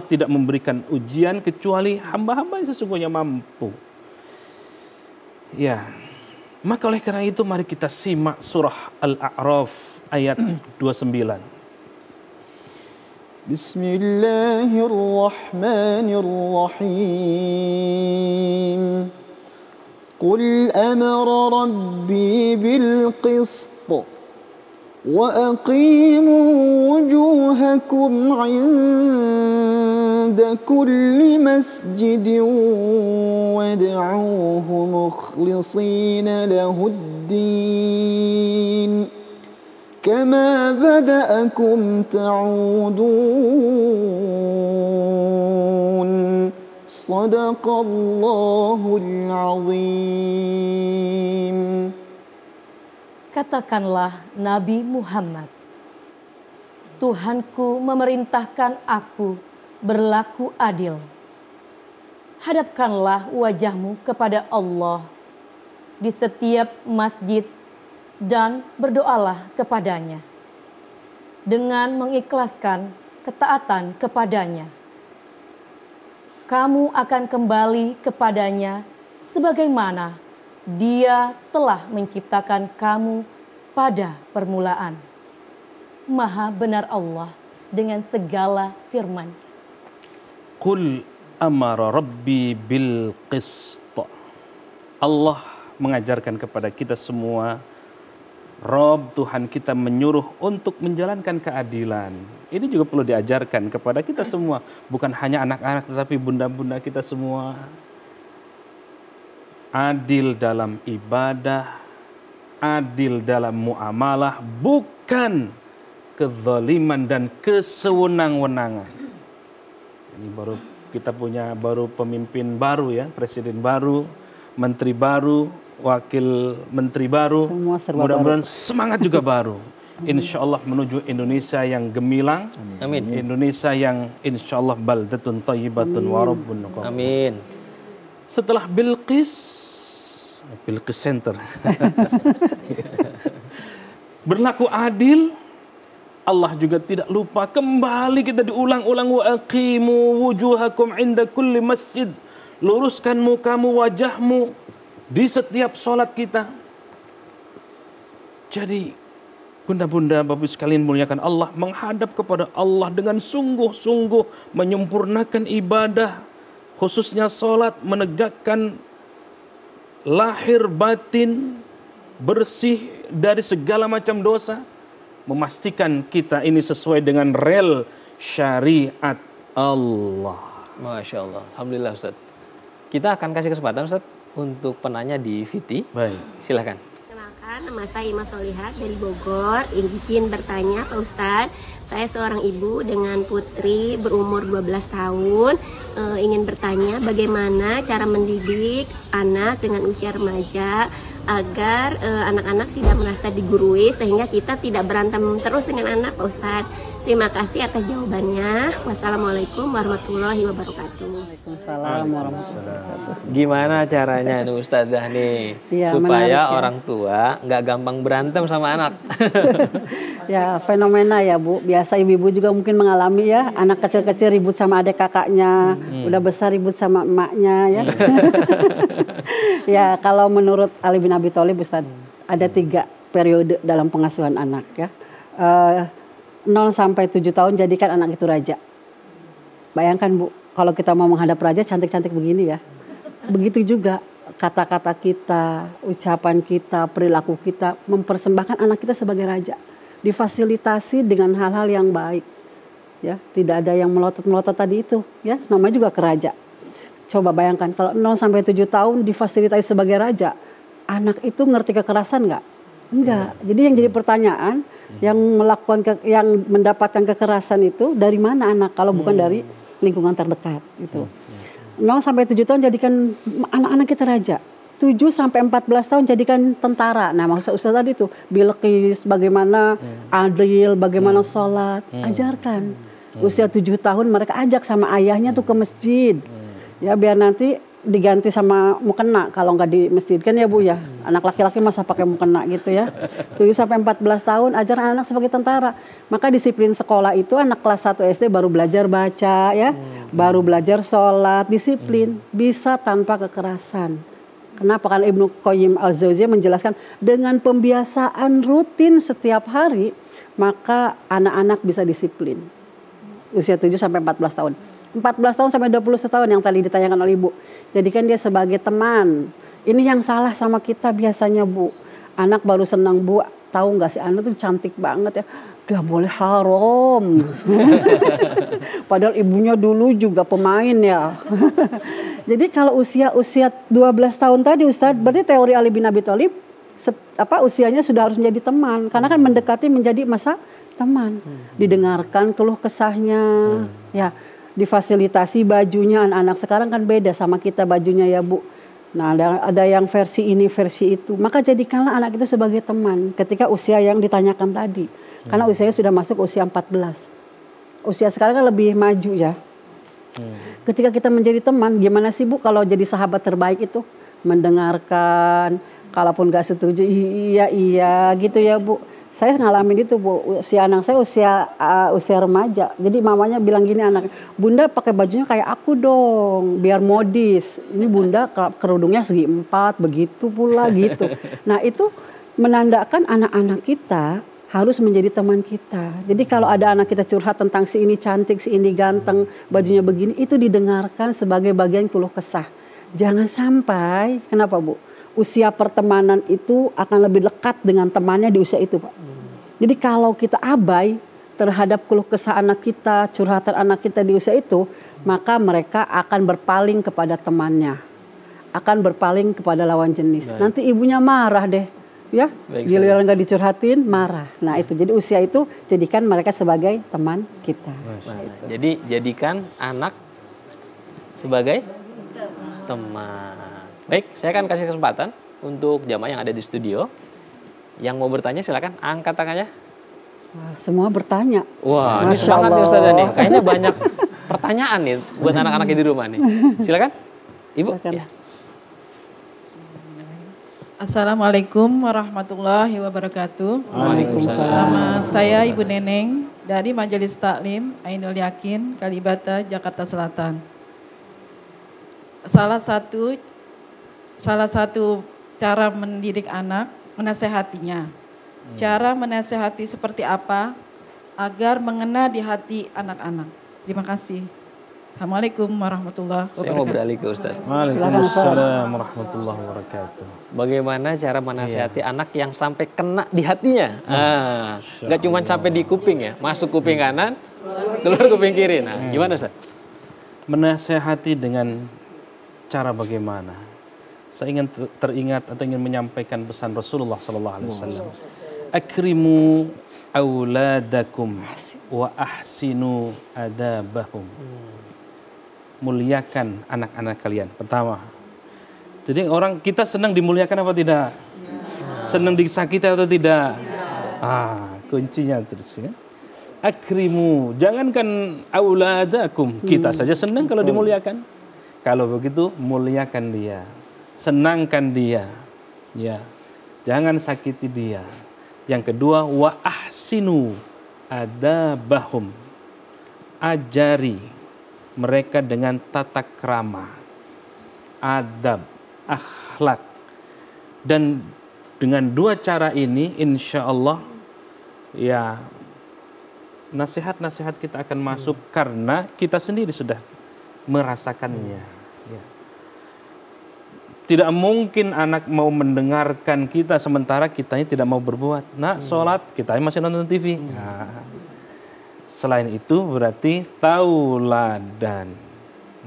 S4: tidak memberikan ujian kecuali hamba-hamba yang sesungguhnya mampu. Ya. Maka oleh karena itu mari kita simak surah Al-A'raf ayat 29.
S5: Bismillahirrahmanirrahim. Qul amara rabbi bil qist wa aqimu wujuhakum 'inda kulli masjidin wad'uuhu mukhlishina lahud-din kama bada'akum ta'udun. Sadaqallahul azim.
S7: Katakanlah Nabi Muhammad, Tuhanku memerintahkan aku berlaku adil. Hadapkanlah wajahmu kepada Allah di setiap masjid dan berdoalah kepadanya dengan mengikhlaskan ketaatan kepadanya. Kamu akan kembali kepadanya sebagaimana Dia telah menciptakan kamu pada permulaan. Maha benar Allah dengan segala firman.
S4: Qul amara rabbi bil qist. Allah mengajarkan kepada kita semua, Rabb Tuhan kita menyuruh untuk menjalankan keadilan. Ini juga perlu diajarkan kepada kita semua, bukan hanya anak-anak tetapi bunda-bunda kita semua. Adil dalam ibadah, adil dalam muamalah, bukan kezaliman dan kesewenang-wenangan. Ini baru kita punya pemimpin baru ya, presiden baru, menteri baru, wakil menteri baru. Mudah-mudahan semangat juga baru. Insya Allah menuju Indonesia yang gemilang.
S2: Amin.
S4: Indonesia yang insya Allah baldatun thayyibatun wa rabbun ghafur.
S2: Amin.
S4: Setelah Bilqis Center berlaku adil, Allah juga tidak lupa, kembali kita diulang-ulang, wa aqimu wujuhakum inda kulli masjid, luruskan mukamu, wajahmu di setiap sholat kita. Jadi bunda-bunda, bapak sekalian muliakan Allah, menghadap kepada Allah dengan sungguh-sungguh menyempurnakan ibadah, khususnya sholat, menegakkan lahir batin bersih dari segala macam dosa, memastikan kita ini sesuai dengan rel syariat Allah.
S2: Masya Allah. Alhamdulillah Ustaz. Kita akan kasih kesempatan Ustaz untuk penanya di VT.
S4: Baik.
S2: Silahkan.
S8: Kenalkan, nama saya Ima Solihat dari Bogor. Izin bertanya Pak Ustadz, saya seorang ibu dengan putri berumur 12 tahun. Ingin bertanya bagaimana cara mendidik anak dengan usia remaja agar anak-anak tidak merasa digurui sehingga kita tidak berantem terus dengan anak, Pak Ustadz. Terima kasih atas jawabannya. Wassalamualaikum warahmatullahi wabarakatuh.
S6: Waalaikumsalam warahmatullahi wabarakatuh.
S2: Gimana caranya nih Ustazah nih
S6: Iya,
S2: supaya
S6: menarik ya.
S2: orang tua nggak gampang berantem sama anak?
S6: Ya fenomena ya Bu, biasa ibu-ibu juga mungkin mengalami ya, anak kecil-kecil ribut sama adik kakaknya, udah besar ribut sama emaknya ya. Ya kalau menurut Ali bin Abi Thalib Ustaz, ada 3 periode dalam pengasuhan anak ya. 0 sampai 7 tahun jadikan anak itu raja. Bayangkan Bu, kalau kita mau menghadap raja cantik-cantik begini ya. Begitu juga kata-kata kita, ucapan kita, perilaku kita mempersembahkan anak kita sebagai raja. Difasilitasi dengan hal-hal yang baik. Ya, tidak ada yang melotot-melotot tadi itu, ya. Namanya juga keraja. Coba bayangkan kalau 0 sampai 7 tahun difasilitasi sebagai raja, anak itu ngerti kekerasan enggak? Enggak. Jadi yang jadi pertanyaan, yang mendapatkan kekerasan itu dari mana anak kalau bukan dari lingkungan terdekat gitu. 0 sampai 7 tahun jadikan anak-anak kita raja. 7 sampai 14 tahun jadikan tentara. Nah, maksud Ustaz tadi itu Bilqis, bagaimana adil, bagaimana sholat, ajarkan. Usia 7 tahun mereka ajak sama ayahnya tuh ke masjid. Ya biar nanti diganti sama mukena kalau nggak di masjid kan ya Bu ya. Anak laki-laki masa pakai mukena gitu ya. 7 sampai 14 tahun ajar anak sebagai tentara. Maka disiplin sekolah itu anak kelas 1 SD baru belajar baca ya, baru belajar sholat, disiplin, bisa tanpa kekerasan. Kenapa? Karena Ibnu Qayyim Al-Jauziyah menjelaskan dengan pembiasaan rutin setiap hari, maka anak-anak bisa disiplin. Usia 7 sampai 14 tahun. 14 tahun sampai 21 tahun yang tadi ditanyakan oleh Ibu. Jadikan dia sebagai teman. Ini yang salah sama kita biasanya Bu. Anak baru senang Bu, tahu nggak sih Anu tuh cantik banget ya. Gak boleh haram. Padahal ibunya dulu juga pemain ya. Jadi kalau usia 12 tahun tadi Ustadz, berarti teori Ali bin Abi Thalib usianya sudah harus menjadi teman. Karena kan mendekati menjadi masa teman. Didengarkan keluh kesahnya. Ya, difasilitasi bajunya. Anak-anak sekarang kan beda sama kita bajunya ya Bu. Nah ada yang versi ini, versi itu. Maka jadikanlah anak itu sebagai teman ketika usia yang ditanyakan tadi. Karena usianya sudah masuk usia 14. Usia sekarang kan lebih maju ya. Ketika kita menjadi teman, gimana sih Bu kalau jadi sahabat terbaik itu? Mendengarkan, kalaupun gak setuju, iya gitu ya Bu. Saya ngalamin itu Bu, usia anak saya usia remaja. Jadi mamanya bilang gini anak, Bunda pakai bajunya kayak aku dong, biar modis. Ini Bunda kerudungnya segi 4, begitu pula gitu. Nah itu menandakan anak-anak kita harus menjadi teman kita. Jadi kalau ada anak kita curhat tentang si ini cantik, si ini ganteng, bajunya begini, itu didengarkan sebagai bagian keluh kesah. Jangan sampai, kenapa Bu? Usia pertemanan itu akan lebih lekat dengan temannya di usia itu Pak. Jadi kalau kita abai terhadap keluh kesah anak kita, curhatan anak kita di usia itu, maka mereka akan berpaling kepada temannya. Akan berpaling kepada lawan jenis. Nanti ibunya marah deh. Ya, giliran nggak dicurhatin, marah. Nah itu, jadi usia itu jadikan mereka sebagai teman kita.
S2: Jadi jadikan anak sebagai teman. Baik, saya akan kasih kesempatan untuk jamaah yang ada di studio. Yang mau bertanya silakan angkat tangannya.
S6: Wah, semua bertanya.
S2: Wah, ini semangat nih Ustazah nih. Kayaknya banyak pertanyaan nih buat anak-anaknya di rumah nih. Silakan, Ibu. Ya.
S9: Assalamualaikum warahmatullahi wabarakatuh.
S2: Waalaikumsalam.
S9: Nama saya Ibu Neneng dari Majelis Taklim Ainul Yakin, Kalibata, Jakarta Selatan. Salah satu cara mendidik anak, menasehatinya. Cara menasehati seperti apa agar mengena di hati anak-anak. Terima kasih. Assalamualaikum warahmatullahi wabarakatuh.
S2: Saya mau beralih ke Ustaz.
S4: Waalaikumsalam warahmatullahi wabarakatuh.
S2: Bagaimana cara menasehati anak yang sampai kena di hatinya? Gak cuma sampai di kuping ya, masuk kuping kanan, keluar kuping kiri. Nah, gimana Ustaz?
S4: Menasehati dengan cara bagaimana? Saya ingin teringat atau ingin menyampaikan pesan Rasulullah sallallahu alaihi wasallam. Akrimu auladakum wa ahsinu adabahum. Muliakan anak-anak kalian. Pertama. Jadi kita senang dimuliakan apa tidak? Senang disakiti atau tidak? Kuncinya terus ya. Akrimu, jangankan auladakum, kita saja senang kalau dimuliakan. Kalau begitu muliakan dia. Senangkan dia, ya, jangan sakiti dia. Yang kedua, wa ahsinu adabahum, ajari mereka dengan tata krama, adab, akhlak. Dan dengan dua cara ini, insya Allah, ya, nasihat-nasihat kita akan masuk karena kita sendiri sudah merasakannya. Ya. Tidak mungkin anak mau mendengarkan kita sementara kitanya tidak mau berbuat. Nak sholat, kita masih nonton TV. Nah, selain itu berarti tauladan.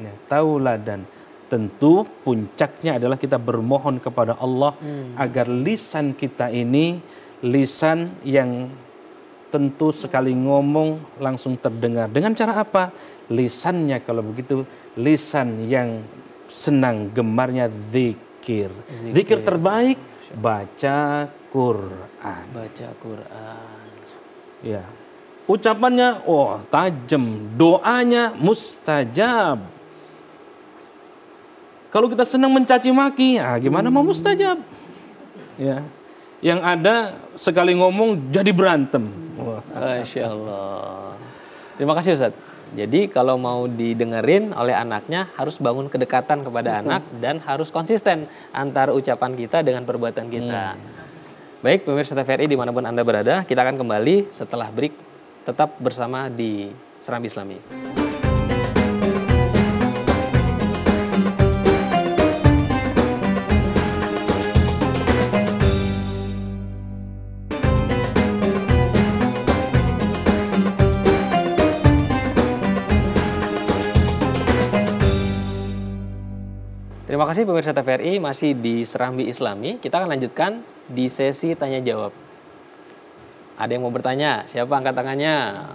S4: Ya, tauladan. Tentu puncaknya adalah kita bermohon kepada Allah agar lisan kita ini lisan yang tentu sekali ngomong langsung terdengar. Dengan cara apa? Lisannya kalau begitu lisan yang senang gemarnya zikir. Zikir terbaik baca Quran.
S2: Baca Quran.
S4: Ya. Ucapannya tajam, doanya mustajab. Kalau kita senang mencaci maki, gimana mau mustajab? Ya. Yang ada sekali ngomong jadi berantem.
S2: Masya Allah. Terima kasih Ustaz. Jadi kalau mau didengerin oleh anaknya harus bangun kedekatan kepada anak dan harus konsisten antara ucapan kita dengan perbuatan kita. Baik pemirsa TVRI dimanapun Anda berada, kita akan kembali setelah break. Tetap bersama di Serambi Islami. Terima kasih pemirsa TVRI, masih di Serambi Islami. Kita akan lanjutkan di sesi tanya jawab. Ada yang mau bertanya? Siapa angkat tangannya?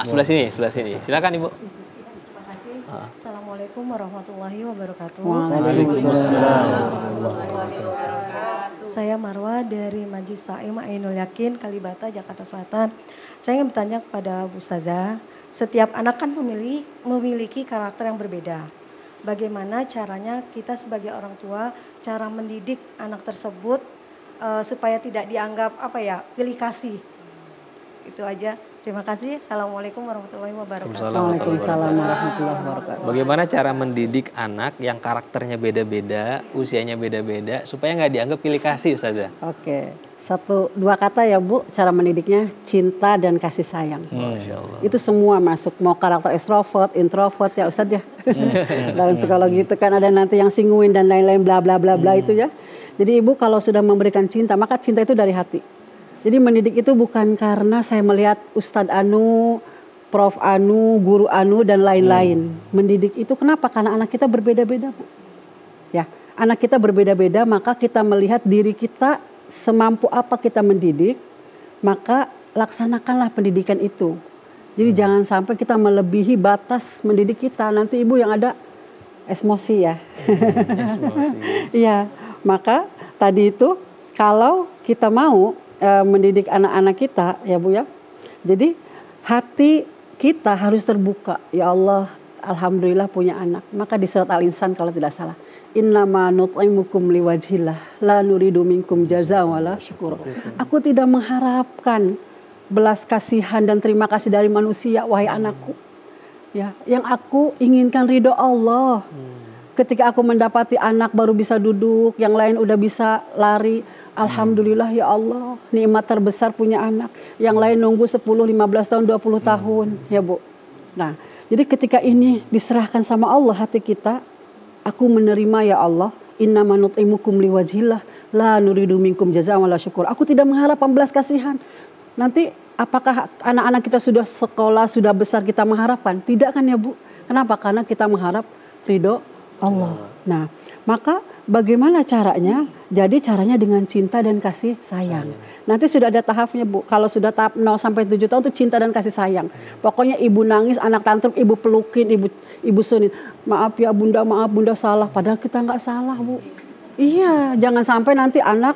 S2: Sebelah sini. Silakan Ibu.
S10: Terima kasih. Assalamualaikum warahmatullahi wabarakatuh.
S4: Waalaikumsalam.
S10: Saya Marwa dari Majlis Saim Ainul Yakin, Kalibata, Jakarta Selatan. Saya ingin bertanya kepada Bu Ustazah, setiap anak kan memiliki karakter yang berbeda. Bagaimana caranya kita sebagai orang tua cara mendidik anak tersebut supaya tidak dianggap pilih kasih. Itu aja. Terima kasih. Assalamualaikum warahmatullahi wabarakatuh.
S6: Waalaikumsalam warahmatullahi wabarakatuh.
S2: Bagaimana cara mendidik anak yang karakternya beda-beda, usianya beda-beda, supaya nggak dianggap pilih kasih, Ustazah?
S6: Oke, 1-2 kata ya Bu, cara mendidiknya cinta dan kasih sayang.
S2: Masya Allah.
S6: Itu semua masuk, mau karakter extrovert, introvert ya Ustaz ya. Dalam psikologi itu kan ada nanti yang singguin dan lain-lain bla bla bla bla itu ya. Jadi Ibu kalau sudah memberikan cinta, maka cinta itu dari hati. Jadi mendidik itu bukan karena saya melihat Ustadz Anu, Prof Anu, Guru Anu dan lain-lain. Mendidik itu kenapa? Karena anak kita berbeda-beda Bu. Ya, anak kita berbeda-beda, maka kita melihat diri kita semampu apa kita mendidik, maka laksanakanlah pendidikan itu. Jadi jangan sampai kita melebihi batas mendidik kita. Nanti Ibu yang ada emosi ya. Iya, maka tadi itu kalau kita mau mendidik anak-anak kita ya Bu ya. Jadi hati kita harus terbuka. Ya Allah, alhamdulillah punya anak. Maka di surat Al-Insan kalau tidak salah, innama nut'imukum liwajhillah la nuridu minkum jazaa wala syukur. Aku tidak mengharapkan belas kasihan dan terima kasih dari manusia wahai anakku. Ya, yang aku inginkan ridho Allah. Ketika aku mendapati anak baru bisa duduk, yang lain udah bisa lari. Alhamdulillah ya Allah, nikmat terbesar punya anak. Yang lain nunggu 10, 15 tahun, 20 tahun ya Bu. Nah, jadi ketika ini diserahkan sama Allah hati kita, aku menerima ya Allah, innama nut'imukum liwajhillah la nuridu minkum jazaa'an wala syukur. Aku tidak mengharap pembelas kasihan. Nanti apakah anak-anak kita sudah sekolah, sudah besar kita mengharapkan? Tidak kan ya Bu? Kenapa? Karena kita mengharap ridho Allah. Nah, maka bagaimana caranya? Jadi caranya dengan cinta dan kasih sayang. Nanti sudah ada tahapnya Bu. Kalau sudah tahap 0 sampai 7 tahun itu cinta dan kasih sayang. Pokoknya ibu nangis, anak tantrum, ibu pelukin, ibu sunin. Maaf ya bunda, maaf bunda salah. Padahal kita nggak salah Bu. Iya, jangan sampai nanti anak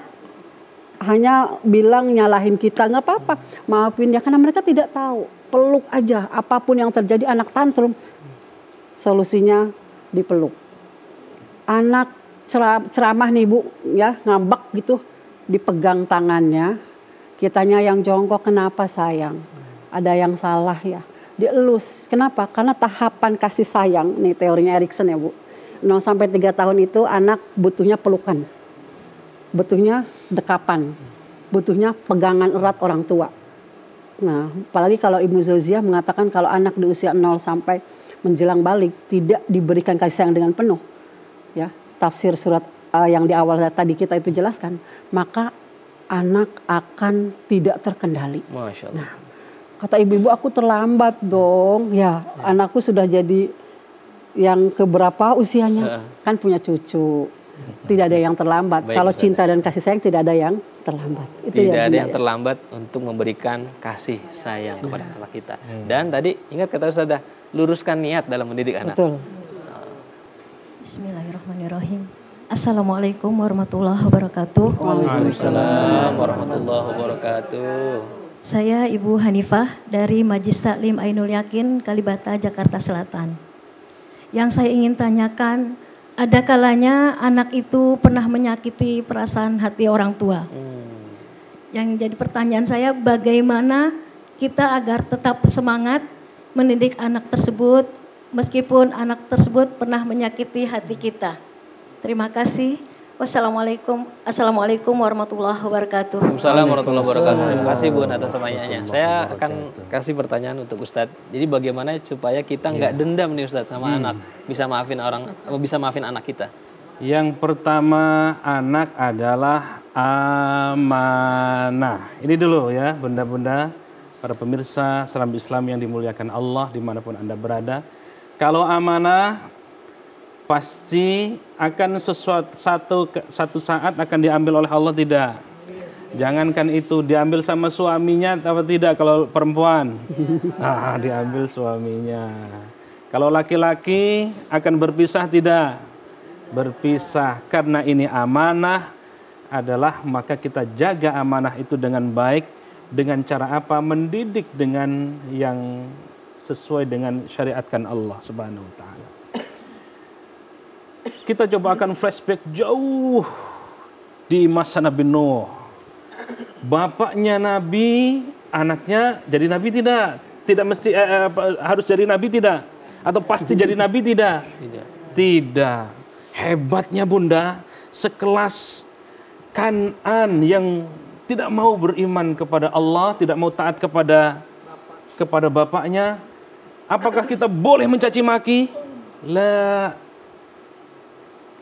S6: hanya bilang nyalahin kita, nggak apa-apa. Maafin ya, karena mereka tidak tahu. Peluk aja, apapun yang terjadi anak tantrum, solusinya dipeluk. Anak ceramah nih Bu, ya ngambek gitu, dipegang tangannya, kitanya yang jongkok, kenapa sayang? Ada yang salah ya, dielus. Kenapa? Karena tahapan kasih sayang, nih teorinya Erikson ya Bu. 0 sampai 3 tahun itu anak butuhnya pelukan, butuhnya dekapan, butuhnya pegangan erat orang tua. Nah, apalagi kalau Ibu Zauziah mengatakan kalau anak di usia 0 sampai menjelang balik tidak diberikan kasih sayang dengan penuh. Ya, tafsir surat yang di awal tadi kita itu jelaskan, maka anak akan tidak terkendali.
S2: Masya Allah.
S6: Nah, kata ibu-ibu aku terlambat dong. Ya, anakku sudah jadi yang keberapa usianya? Kan punya cucu. Tidak ada yang terlambat.
S2: Baik,
S6: kalau
S2: Ustaz.
S6: Cinta dan kasih sayang tidak ada yang terlambat. Itu
S2: Tidak
S6: ya,
S2: ada yang
S6: ya.
S2: terlambat untuk memberikan kasih sayang kepada anak kita. Dan tadi ingat kata Ustazah, luruskan niat dalam mendidik anak.
S6: Betul.
S10: Bismillahirrahmanirrahim. Assalamualaikum warahmatullahi wabarakatuh.
S2: Waalaikumsalam warahmatullahi wabarakatuh.
S10: Saya Ibu Hanifah dari Majlis Taklim Ainul Yakin, Kalibata, Jakarta Selatan. Yang saya ingin tanyakan,
S11: ada kalanya anak itu pernah menyakiti perasaan hati orang tua. Yang jadi pertanyaan saya, bagaimana kita agar tetap semangat mendidik anak tersebut meskipun anak tersebut pernah menyakiti hati kita. Terima kasih. Assalamualaikum warahmatullahi wabarakatuh.
S2: Waalaikumsalam warahmatullahi wabarakatuh. Terima kasih Bun atas pertanyaannya. Saya akan kasih pertanyaan untuk Ustadz. Jadi bagaimana supaya kita nggak dendam nih Ustadz sama anak, bisa maafin anak kita?
S4: Yang pertama, anak adalah amanah. Ini dulu ya, bunda-bunda, para pemirsa salam Islam yang dimuliakan Allah dimanapun Anda berada. Kalau amanah, pasti akan satu saat akan diambil oleh Allah, tidak. Jangankan itu, diambil sama suaminya atau tidak kalau perempuan. Diambil suaminya. Kalau laki-laki akan berpisah, tidak. Berpisah, karena ini amanah adalah, maka kita jaga amanah itu dengan baik. Dengan cara apa? Mendidik dengan yang sesuai dengan syariatkan Allah Subhanahu wa ta'ala. Kita coba akan flashback jauh di masa Nabi Nuh. Bapaknya Nabi, anaknya jadi Nabi tidak? Tidak mesti harus jadi Nabi tidak? Atau pasti jadi Nabi tidak? Tidak. Hebatnya Bunda, sekelas Kan'an yang tidak mau beriman kepada Allah, tidak mau taat kepada bapaknya. Apakah kita boleh mencaci maki?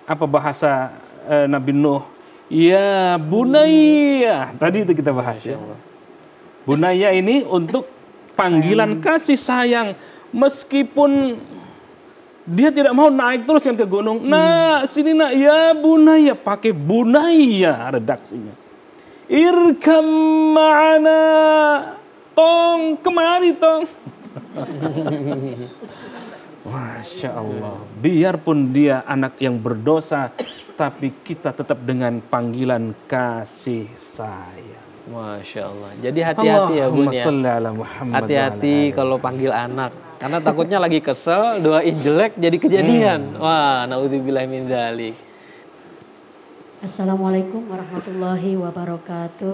S4: Apa bahasa Nabi Nuh? Ya bunaya. Tadi itu kita bahas ya. Bunaya ini untuk panggilan kasih sayang. Meskipun dia tidak mau naik terus kan ke gunung. Nah, sini nak, ya bunaya. Pakai bunaya redaksinya. Irkam ma'ana. Tong, kemari tong. Masya Allah, biarpun dia anak yang berdosa, tapi kita tetap dengan panggilan kasih sayang.
S2: Masya Allah. Jadi hati-hati ya Bun ya. Hati-hati kalau panggil anak, karena takutnya lagi kesel, doain jelek jadi kejadian. Wah, naudzubillah min dzalik.
S12: Assalamualaikum warahmatullahi wabarakatuh.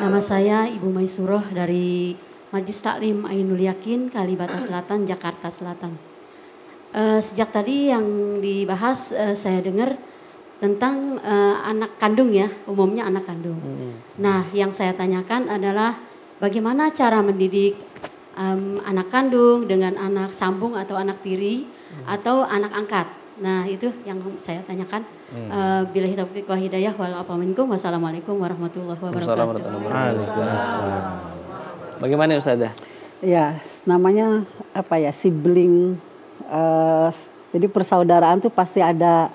S12: Nama saya Ibu Maisurah dari Majelis Taklim Ainul Yakin, Kalibata Selatan, Jakarta Selatan. Sejak tadi yang dibahas saya dengar tentang anak kandung ya, umumnya anak kandung. Nah, yang saya tanyakan adalah bagaimana cara mendidik anak kandung dengan anak sambung atau anak tiri atau anak angkat. Nah, itu yang saya tanyakan. Billahi taufiq wal hidayah wal afa minkum. Wassalamualaikum warahmatullahi wabarakatuh.
S2: Bagaimana Ustazah?
S6: Ya, namanya apa ya, sibling. Jadi persaudaraan tuh pasti ada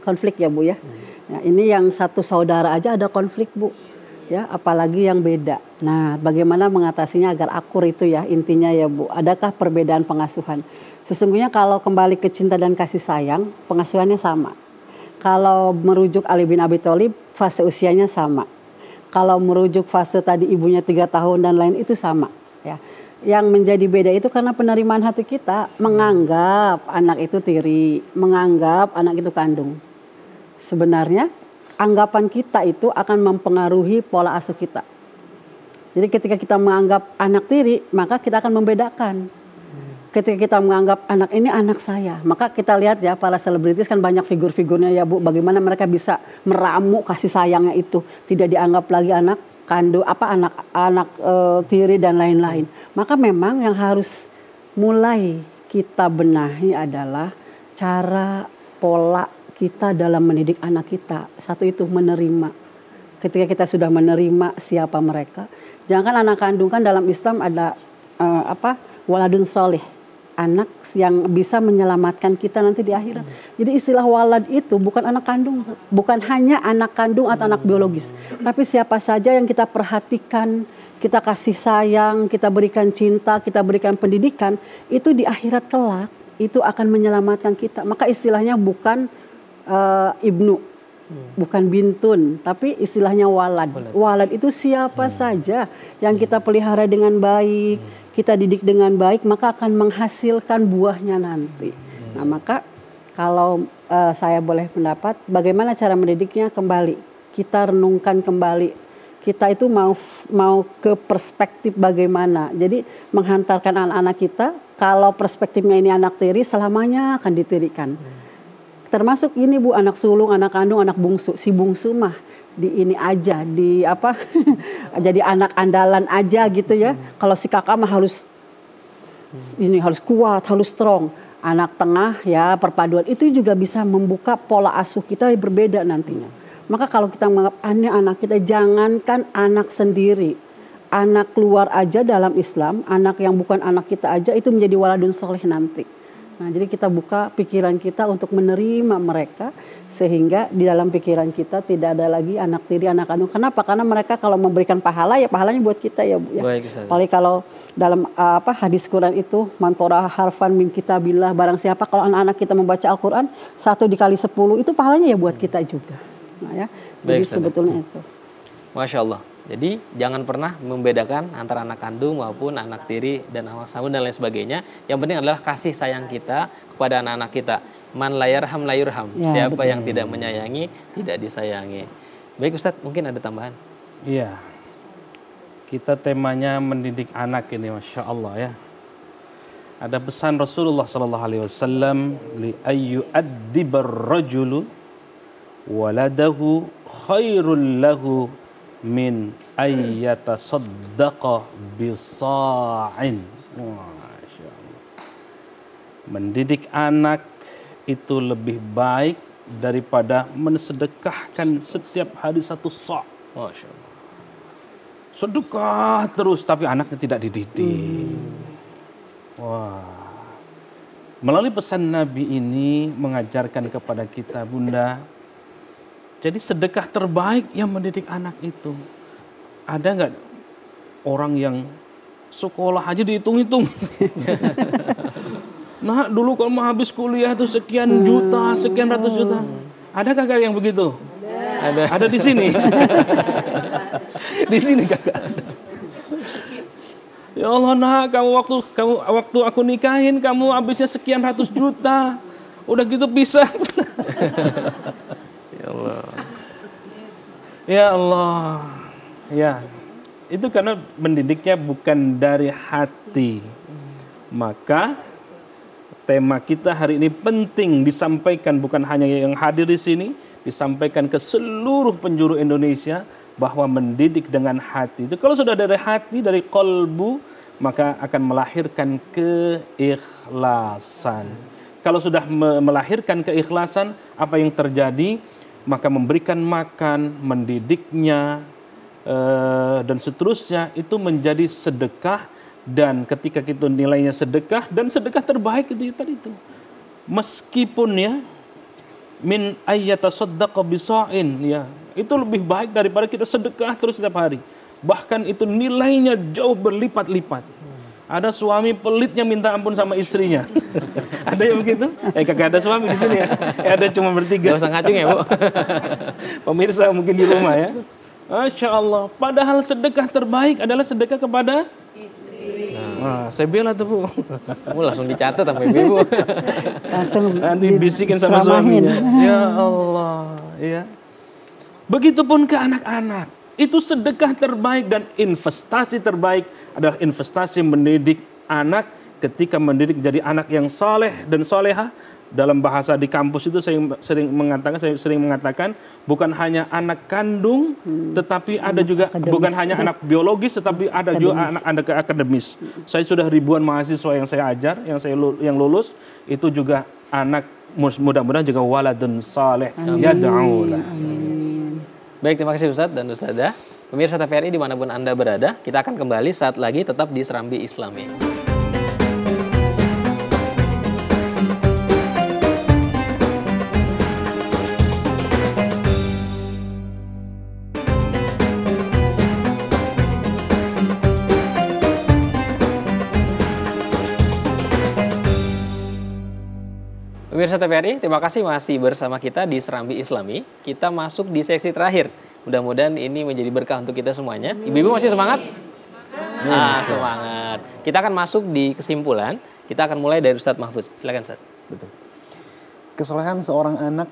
S6: konflik ya Bu ya. Nah, ini yang satu saudara aja ada konflik Bu. Ya, apalagi yang beda. Nah, bagaimana mengatasinya agar akur itu ya intinya ya Bu. Adakah perbedaan pengasuhan? Sesungguhnya kalau kembali ke cinta dan kasih sayang, pengasuhannya sama. Kalau merujuk Ali bin Abi Thalib, fase usianya sama. Kalau merujuk fase tadi ibunya 3 tahun dan lain itu sama. Ya. Yang menjadi beda itu karena penerimaan hati kita menganggap anak itu tiri, menganggap anak itu kandung. Sebenarnya anggapan kita itu akan mempengaruhi pola asuh kita. Jadi ketika kita menganggap anak tiri, maka kita akan membedakan. Ketika kita menganggap anak ini anak saya, maka kita lihat ya para selebritis kan banyak figur-figurnya ya Bu, bagaimana mereka bisa meramu kasih sayangnya itu, tidak dianggap lagi anak kandung, anak tiri dan lain-lain. Maka memang yang harus mulai kita benahi adalah cara pola kita dalam mendidik anak kita. Satu itu menerima. Ketika kita sudah menerima siapa mereka, jangan anak kandung, kan dalam Islam ada waladun soleh, anak yang bisa menyelamatkan kita nanti di akhirat. Jadi istilah walad itu bukan anak kandung, bukan hanya anak kandung atau anak biologis, tapi siapa saja yang kita perhatikan, kita kasih sayang, kita berikan cinta, kita berikan pendidikan, itu di akhirat kelak itu akan menyelamatkan kita. Maka istilahnya bukan ibnu, bukan bintun, tapi istilahnya walad. Walad itu siapa saja yang kita pelihara dengan baik, kita didik dengan baik, maka akan menghasilkan buahnya nanti. Nah, maka kalau saya boleh pendapat, bagaimana cara mendidiknya kembali? Kita renungkan kembali. Kita itu mau ke perspektif bagaimana. Jadi menghantarkan anak-anak kita, kalau perspektifnya ini anak tiri, selamanya akan ditirikan. Termasuk ini Bu, anak sulung, anak kandung, anak bungsu. Si bungsu mah di ini aja, di apa? Jadi anak andalan aja gitu ya. Kalau si kakak mah harus ini harus kuat, harus strong. Anak tengah ya perpaduan itu juga bisa membuka pola asuh kita yang berbeda nantinya. Maka kalau kita menganggap aneh anak kita, jangankan anak sendiri, anak keluar aja dalam Islam, anak yang bukan anak kita aja itu menjadi waladun soleh nanti. Nah, jadi kita buka pikiran kita untuk menerima mereka, sehingga di dalam pikiran kita tidak ada lagi anak tiri, anak kandung. Kenapa? Karena mereka kalau memberikan pahala, ya pahalanya buat kita ya Bu. Ya.
S2: Baik,
S6: apalagi kalau dalam hadis Quran itu, man qara'a harfan min kitabillah, barang siapa kalau anak-anak kita membaca Al-Quran 1 dikali 10 itu pahalanya ya buat kita juga. Nah, ya. Jadi sebetulnya itu.
S2: Masya Allah. Jadi jangan pernah membedakan antara anak kandung maupun anak tiri dan anak sambung dan lain sebagainya. Yang penting adalah kasih sayang kita kepada anak-anak kita. Man la yarham la yurham. Ya, siapa betul. Yang tidak menyayangi tidak disayangi. Baik Ustadz, mungkin ada tambahan?
S4: Iya. Kita temanya mendidik anak ini, Masya Allah ya. Ada pesan Rasulullah SAW, li ayyu addibar rajulu waladahu khairul lahu min ayyata saddaqa bisa'in. Masya Allah. Mendidik anak itu lebih baik daripada mensedekahkan setiap hari 1 sa'.
S2: Masya Allah.
S4: Sedekah terus tapi anaknya tidak dididik. Wah. Melalui pesan Nabi ini mengajarkan kepada kita, Bunda, jadi sedekah terbaik yang mendidik anak itu. Ada nggak orang yang sekolah aja dihitung-hitung? Nah, dulu kalau mau habis kuliah tuh sekian juta, sekian ratus juta. Ada kakak yang begitu? Ada di sini. Di sini kakak. Ya Allah, nak, waktu aku nikahin kamu habisnya sekian ratus juta. Udah gitu bisa. Ya Allah. Ya Allah. Ya. Itu karena mendidiknya bukan dari hati. Maka tema kita hari ini penting disampaikan, bukan hanya yang hadir di sini, disampaikan ke seluruh penjuru Indonesia bahwa mendidik dengan hati itu kalau sudah dari hati, dari kolbu, maka akan melahirkan keikhlasan. Kalau sudah melahirkan keikhlasan, apa yang terjadi? Maka memberikan makan, mendidiknya, dan seterusnya itu menjadi sedekah. Dan ketika itu nilainya sedekah, dan sedekah terbaik itu tadi itu. Meskipun ya, min ayyata saddaqa bisa'in, ya, itu lebih baik daripada kita sedekah terus setiap hari. Bahkan itu nilainya jauh berlipat-lipat. Ada suami pelitnya minta ampun sama istrinya. Ada yang begitu? Kagak ada suami di sini ya. Ada cuma bertiga.
S2: Gak usah ngacung ya, Bu.
S4: Pemirsa mungkin di rumah ya. Masya Allah. Padahal sedekah terbaik adalah sedekah kepada istri. Nah, saya bela tuh, Bu.
S2: Kamu langsung dicatat sama ibu.
S6: Langsung
S4: nanti bisikin sama suaminya. Ya Allah. Ya. Begitupun ke anak-anak. Itu sedekah terbaik dan investasi terbaik adalah investasi mendidik anak. Ketika mendidik jadi anak yang saleh dan soleha, dalam bahasa di kampus itu saya sering mengatakan bukan hanya anak kandung, tetapi ada juga akademis. Bukan hanya anak biologis, tetapi ada juga anak akademis. Saya sudah ribuan mahasiswa yang saya ajar, yang lulus itu juga anak, mudah-mudahan juga waladun saleh yad'ulah.
S2: Baik, terima kasih Ustadz dan Ustadzah. Pemirsa TVRI dimanapun Anda berada, kita akan kembali saat lagi tetap di Serambi Islami. Pemirsa TVRI, terima kasih masih bersama kita di Serambi Islami. Kita masuk di seksi terakhir. Mudah-mudahan ini menjadi berkah untuk kita semuanya. Ibu-ibu masih semangat? Semangat. Kita akan masuk di kesimpulan. Kita akan mulai dari Ustadz Mahfuz. Silakan Ustadz.
S3: Betul. Kesolehan seorang anak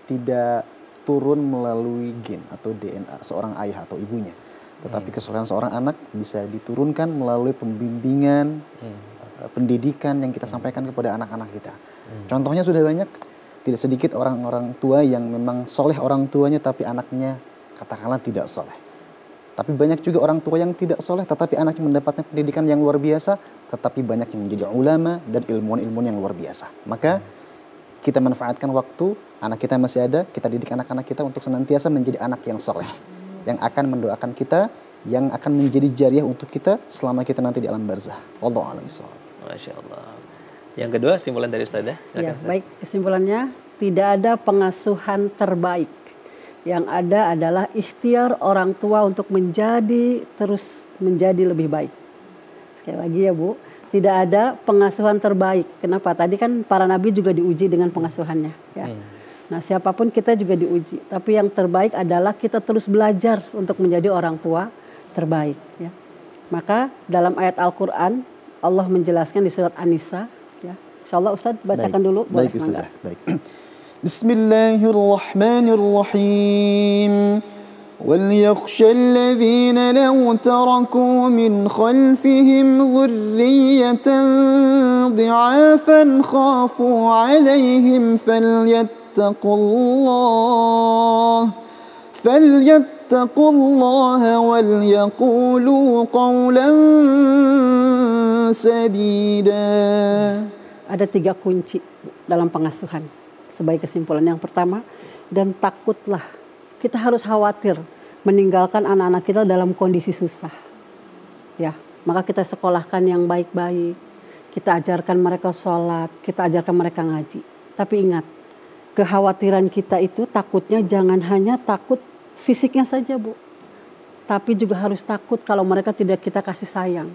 S3: tidak turun melalui gen atau DNA seorang ayah atau ibunya. Tetapi kesolehan seorang anak bisa diturunkan melalui pembimbingan, pendidikan yang kita sampaikan kepada anak-anak kita. Contohnya sudah banyak, tidak sedikit orang-orang tua yang memang soleh orang tuanya tapi anaknya katakanlah tidak soleh. Tapi banyak juga orang tua yang tidak soleh tetapi anaknya mendapatkan pendidikan yang luar biasa, tetapi banyak yang menjadi ulama dan ilmuwan-ilmuwan yang luar biasa. Maka kita manfaatkan waktu, anak kita masih ada, kita didik anak-anak kita untuk senantiasa menjadi anak yang soleh. Yang akan mendoakan kita, yang akan menjadi jariah untuk kita selama kita nanti di alam barzah. Wallahu a'lam bishawab.
S2: Masya Allah. Yang kedua, kesimpulan dari Ustazah.
S6: Ya, baik, kesimpulannya tidak ada pengasuhan terbaik. Yang ada adalah ikhtiar orang tua untuk terus menjadi lebih baik. Sekali lagi ya Bu, tidak ada pengasuhan terbaik. Kenapa? Tadi kan para nabi juga diuji dengan pengasuhannya. Ya. Nah, siapapun kita juga diuji. Tapi yang terbaik adalah kita terus belajar untuk menjadi orang tua terbaik. Ya. Maka dalam ayat Al-Quran Allah menjelaskan di surat An-Nisa. Ya. Insyaallah Ustaz bacakan dulu.
S3: Baik Ustaz. Baik. Bismillahirrahmanirrahim. وليخشى الذين لو تركوا من خلفهم ذرية ضعافا خافوا عليهم فليتقوا الله وليقولوا قولا سديدا. Ada 3 kunci dalam pengasuhan. Sebagai kesimpulan yang pertama, dan takutlah. Kita harus khawatir meninggalkan anak-anak kita dalam kondisi susah. Ya, maka kita sekolahkan yang baik-baik. Kita ajarkan mereka sholat, kita ajarkan mereka ngaji. Tapi ingat, kekhawatiran kita itu takutnya jangan hanya takut fisiknya saja Bu. Tapi juga harus takut kalau mereka tidak kita kasih sayang.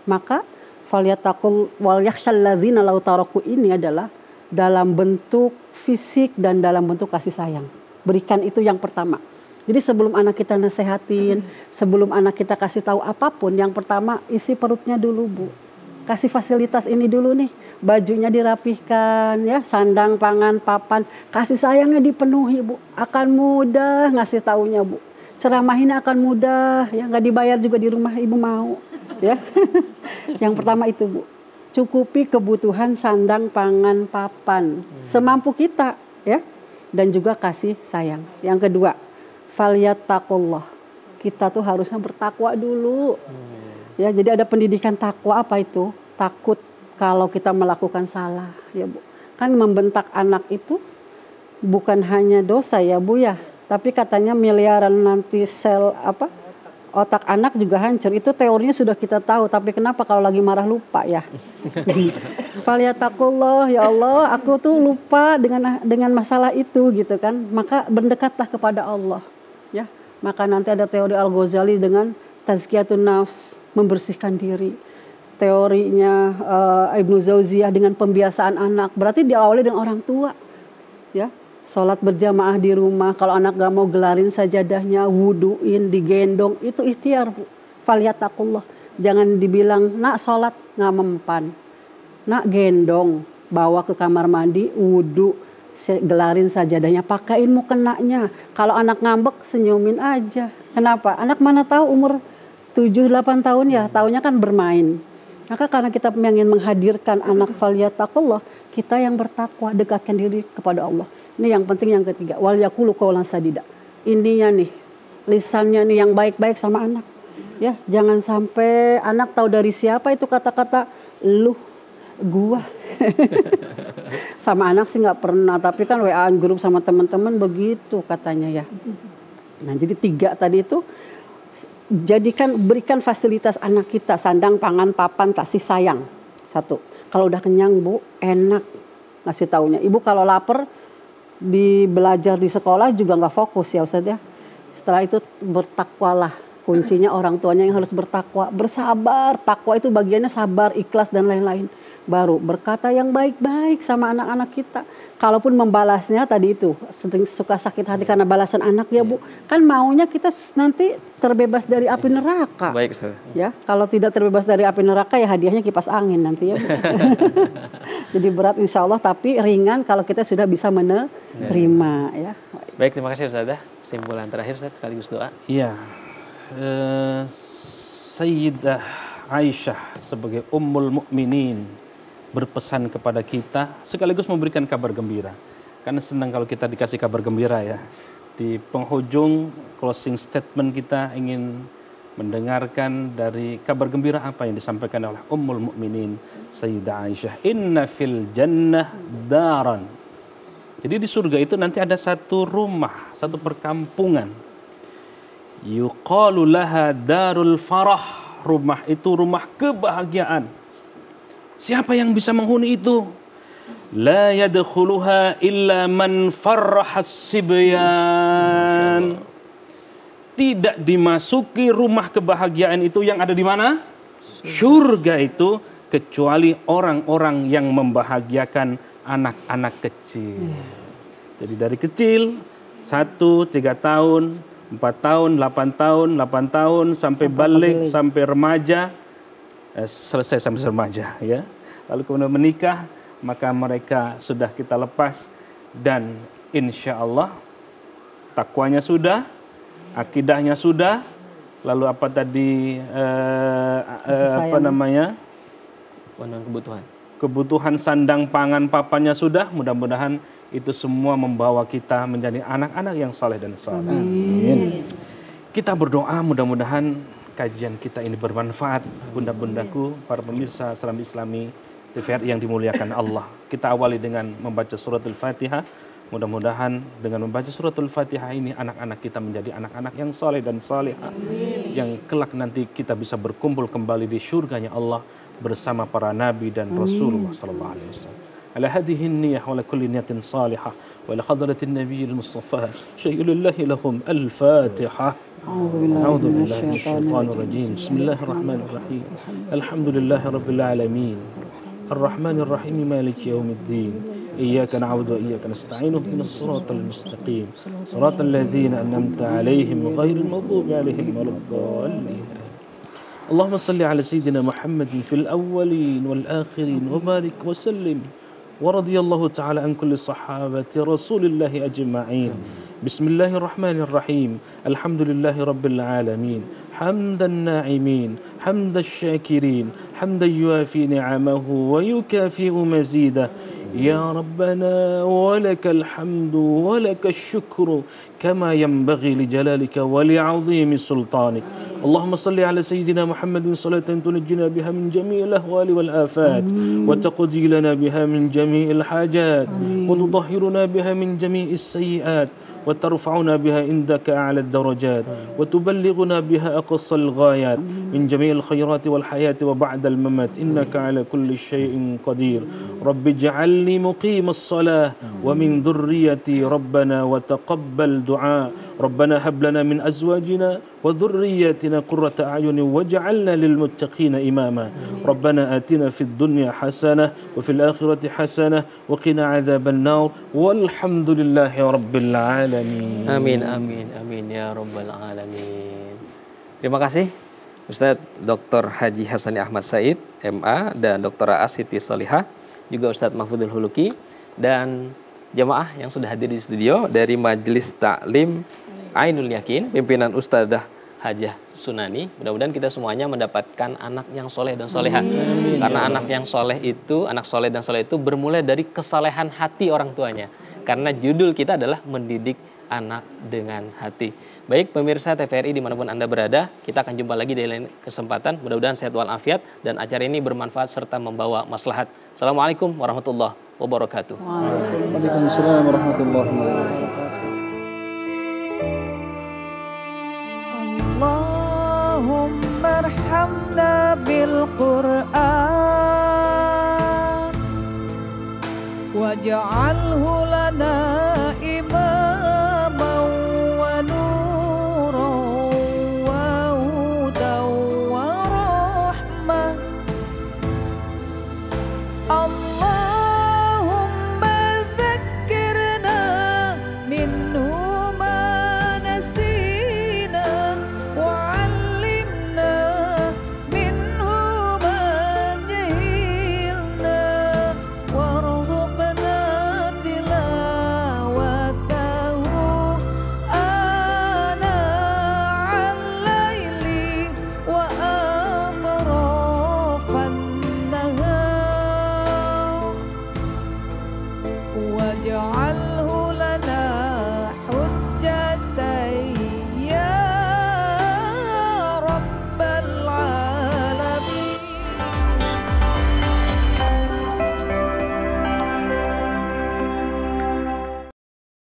S3: Maka falyattaqul wal yakhshal ladzina law taraku ini adalah dalam bentuk fisik dan dalam bentuk kasih sayang. Berikan itu yang pertama. Jadi sebelum anak kita nasehatin, sebelum anak kita kasih tahu apapun, yang pertama isi perutnya dulu Bu. Kasih fasilitas ini dulu nih, bajunya dirapihkan, ya, sandang, pangan, papan, kasih sayangnya dipenuhi Bu. Akan mudah ngasih taunya Bu. Ceramahinnya akan mudah, ya, nggak dibayar juga di rumah ibu mau, ya. Yang pertama itu Bu. Cukupi kebutuhan sandang, pangan, papan, semampu kita, ya. Dan juga kasih sayang. Yang kedua, falyattaqullah. Kita tuh harusnya bertakwa dulu. Ya, jadi ada pendidikan takwa. Apa itu? Takut kalau kita melakukan salah, ya Bu. Kan membentak anak itu bukan hanya dosa ya Bu ya, tapi katanya miliaran nanti sel otak anak juga hancur. Itu teorinya sudah kita tahu, tapi kenapa kalau lagi marah lupa ya? Falyattaqullah, ya Allah, aku tuh lupa dengan masalah itu gitu kan. Maka berdekatlah kepada Allah, ya. Maka nanti ada teori Al-Ghazali dengan tazkiyatun nafs, membersihkan diri. Teorinya Ibnu Zauziyah dengan pembiasaan anak. Berarti diawali dengan orang tua, ya. Sholat berjamaah di rumah, kalau anak gak mau gelarin sajadahnya, wuduin, digendong, itu ikhtiar Bu. Falyattaqullah. Jangan dibilang, nak sholat gak mempan. Nak gendong, bawa ke kamar mandi, wudu, gelarin sajadahnya, pakain mukenanya. Kalau anak ngambek, senyumin aja. Kenapa? Anak mana tahu umur 7-8 tahun ya, taunya kan bermain. Maka karena kita ingin menghadirkan anak falyattaqullah, kita yang bertakwa, dekatkan diri kepada Allah. Ini yang penting yang ketiga, wal yaqulu qawlan sadida. Intinya nih, lisannya nih yang baik-baik sama anak. Ya, jangan sampai anak tahu dari siapa itu kata-kata lu, gua. Sama anak sih nggak pernah, tapi kan WA-an grup sama teman-teman begitu katanya ya. Nah, jadi 3 tadi itu berikan fasilitas anak kita, sandang, pangan, papan, kasih sayang. 1. Kalau udah kenyang Bu, enak ngasih taunya. Ibu kalau lapar belajar di sekolah juga nggak fokus ya Ustaz ya. Setelah itu bertakwalah. Kuncinya orang tuanya yang harus bertakwa, bersabar. Takwa itu bagiannya sabar, ikhlas dan lain-lain. baru berkata yang baik-baik sama anak-anak kita. Kalaupun membalasnya tadi itu sering suka sakit hati karena balasan anak ya Bu, kan maunya kita nanti terbebas dari api neraka.
S2: Baik Ustaz.
S3: Ya, kalau tidak terbebas dari api neraka ya hadiahnya kipas angin nanti ya Bu. Jadi berat insya Allah tapi ringan kalau kita sudah bisa menerima ya.
S2: Baik, terima kasih Ustaz. Kesimpulan terakhir Ustaz sekaligus doa.
S4: Iya. Sayyidah Aisyah sebagai Ummul Mukminin berpesan kepada kita sekaligus memberikan kabar gembira. Karena senang kalau kita dikasih kabar gembira ya. Di penghujung closing statement kita ingin mendengarkan dari kabar gembira apa yang disampaikan oleh Ummul Mukminin Sayyidah Aisyah. Inna fil jannah daran. Jadi di surga itu nanti ada satu rumah, satu perkampungan. Yuqalu laha darul farah. Rumah itu rumah kebahagiaan. Siapa yang bisa menghuni itu? La yadkhuluha illa man farrahas sibyan. Tidak dimasuki rumah kebahagiaan itu yang ada di mana? Surga itu kecuali orang-orang yang membahagiakan anak-anak kecil. Jadi dari kecil 1, 3 tahun, 4 tahun, 8 tahun, 8 tahun sampai balik, sampai remaja, selesai sampai remaja ya. Lalu kemudian menikah, maka mereka sudah kita lepas dan insya Allah takwanya sudah, akidahnya sudah, lalu apa tadi apa namanya? Kebutuhan sandang pangan papannya sudah, mudah-mudahan itu semua membawa kita menjadi anak-anak yang saleh dan saleh. Amin. Kita berdoa mudah-mudahan kajian kita ini bermanfaat. Bunda-bundaku, para pemirsa Serambi Islami TVRI yang dimuliakan Allah. Kita awali dengan membaca suratul Fatihah. Mudah-mudahan dengan membaca suratul Fatihah ini anak-anak kita menjadi anak-anak yang saleh dan salihah. Yang kelak nanti kita bisa berkumpul kembali di surganya Allah bersama para nabi dan Rasulullah sallallahu alaihi wasallam. على هذه النية وعلى كل نية صالحة وإلى حضرة النبي المصطفى شيء لله لهم الفاتحة. أعوذ بالله من الشيطان الرجيم. بسم الله الرحمن الرحيم. الحمد لله رب العالمين الرحمن الرحيم مالك يوم الدين إياك نعبد وإياك نستعين اهدنا الصراط المستقيم صراط الذين أنعمت عليهم غير المغضوب عليهم ولا الضالين. اللهم صل على سيدنا محمد في الأولين والآخرين وبارك وسلم ورضي الله تعالى عن كل صحابة رسول الله أجمعين. بسم الله الرحمن الرحيم. الحمد لله رب العالمين حمد الناعمين حمد الشاكرين حمدا يوافي نعمه ويكافئ مزيده. يا ربنا ولك الحمد ولك الشكر كما ينبغي لجلالك ولعظيم سلطانك. اللهم صل على سيدنا محمد صلاة تنجينا بها من جميع الأهوال والآفات وتقضي لنا بها من جميع الحاجات وتطهرنا بها من جميع السيئات وترفعنا بها عندك أعلى الدرجات وتبلغنا بها أقصى الغايات من جميع الخيرات والحياة وبعد الممات إنك على كل شيء قدير. رب اجعلني مقيم الصلاة ومن ذريتي ربنا وتقبل دعاء. ربنا هب لنا من أزواجنا وذرياتنا قرة أعين واجعلنا للمتقين إماما. ربنا آتنا في الدنيا حسنة وفي الآخرة حسنة وقنا عذاب النار والحمد لله رب العالمين.
S2: Amin, amin, amin ya Rabbal Alamin. Terima kasih Ustadz Dr. Haji Hasani Ahmad Said, MA, dan Dr. Siti Solihah, juga Ustadz Mahfudul Huluki, dan jamaah yang sudah hadir di studio dari Majelis Taklim Ainul Yakin, pimpinan Ustadzah Hajah Sunani. Mudah-mudahan kita semuanya mendapatkan anak yang soleh dan solehah. Karena anak yang soleh itu, anak soleh dan soleh itu bermulai dari kesalehan hati orang tuanya. Karena judul kita adalah mendidik anak dengan hati. Baik pemirsa TVRI dimanapun Anda berada, kita akan jumpa lagi di lain kesempatan. Mudah-mudahan sehat walafiat dan acara ini bermanfaat serta membawa maslahat. Assalamualaikum warahmatullahi wabarakatuh.
S5: Waalaikumsalam warahmatullahi wabarakatuh.
S1: Allahumma arhamna bil Qur'an waj'alhu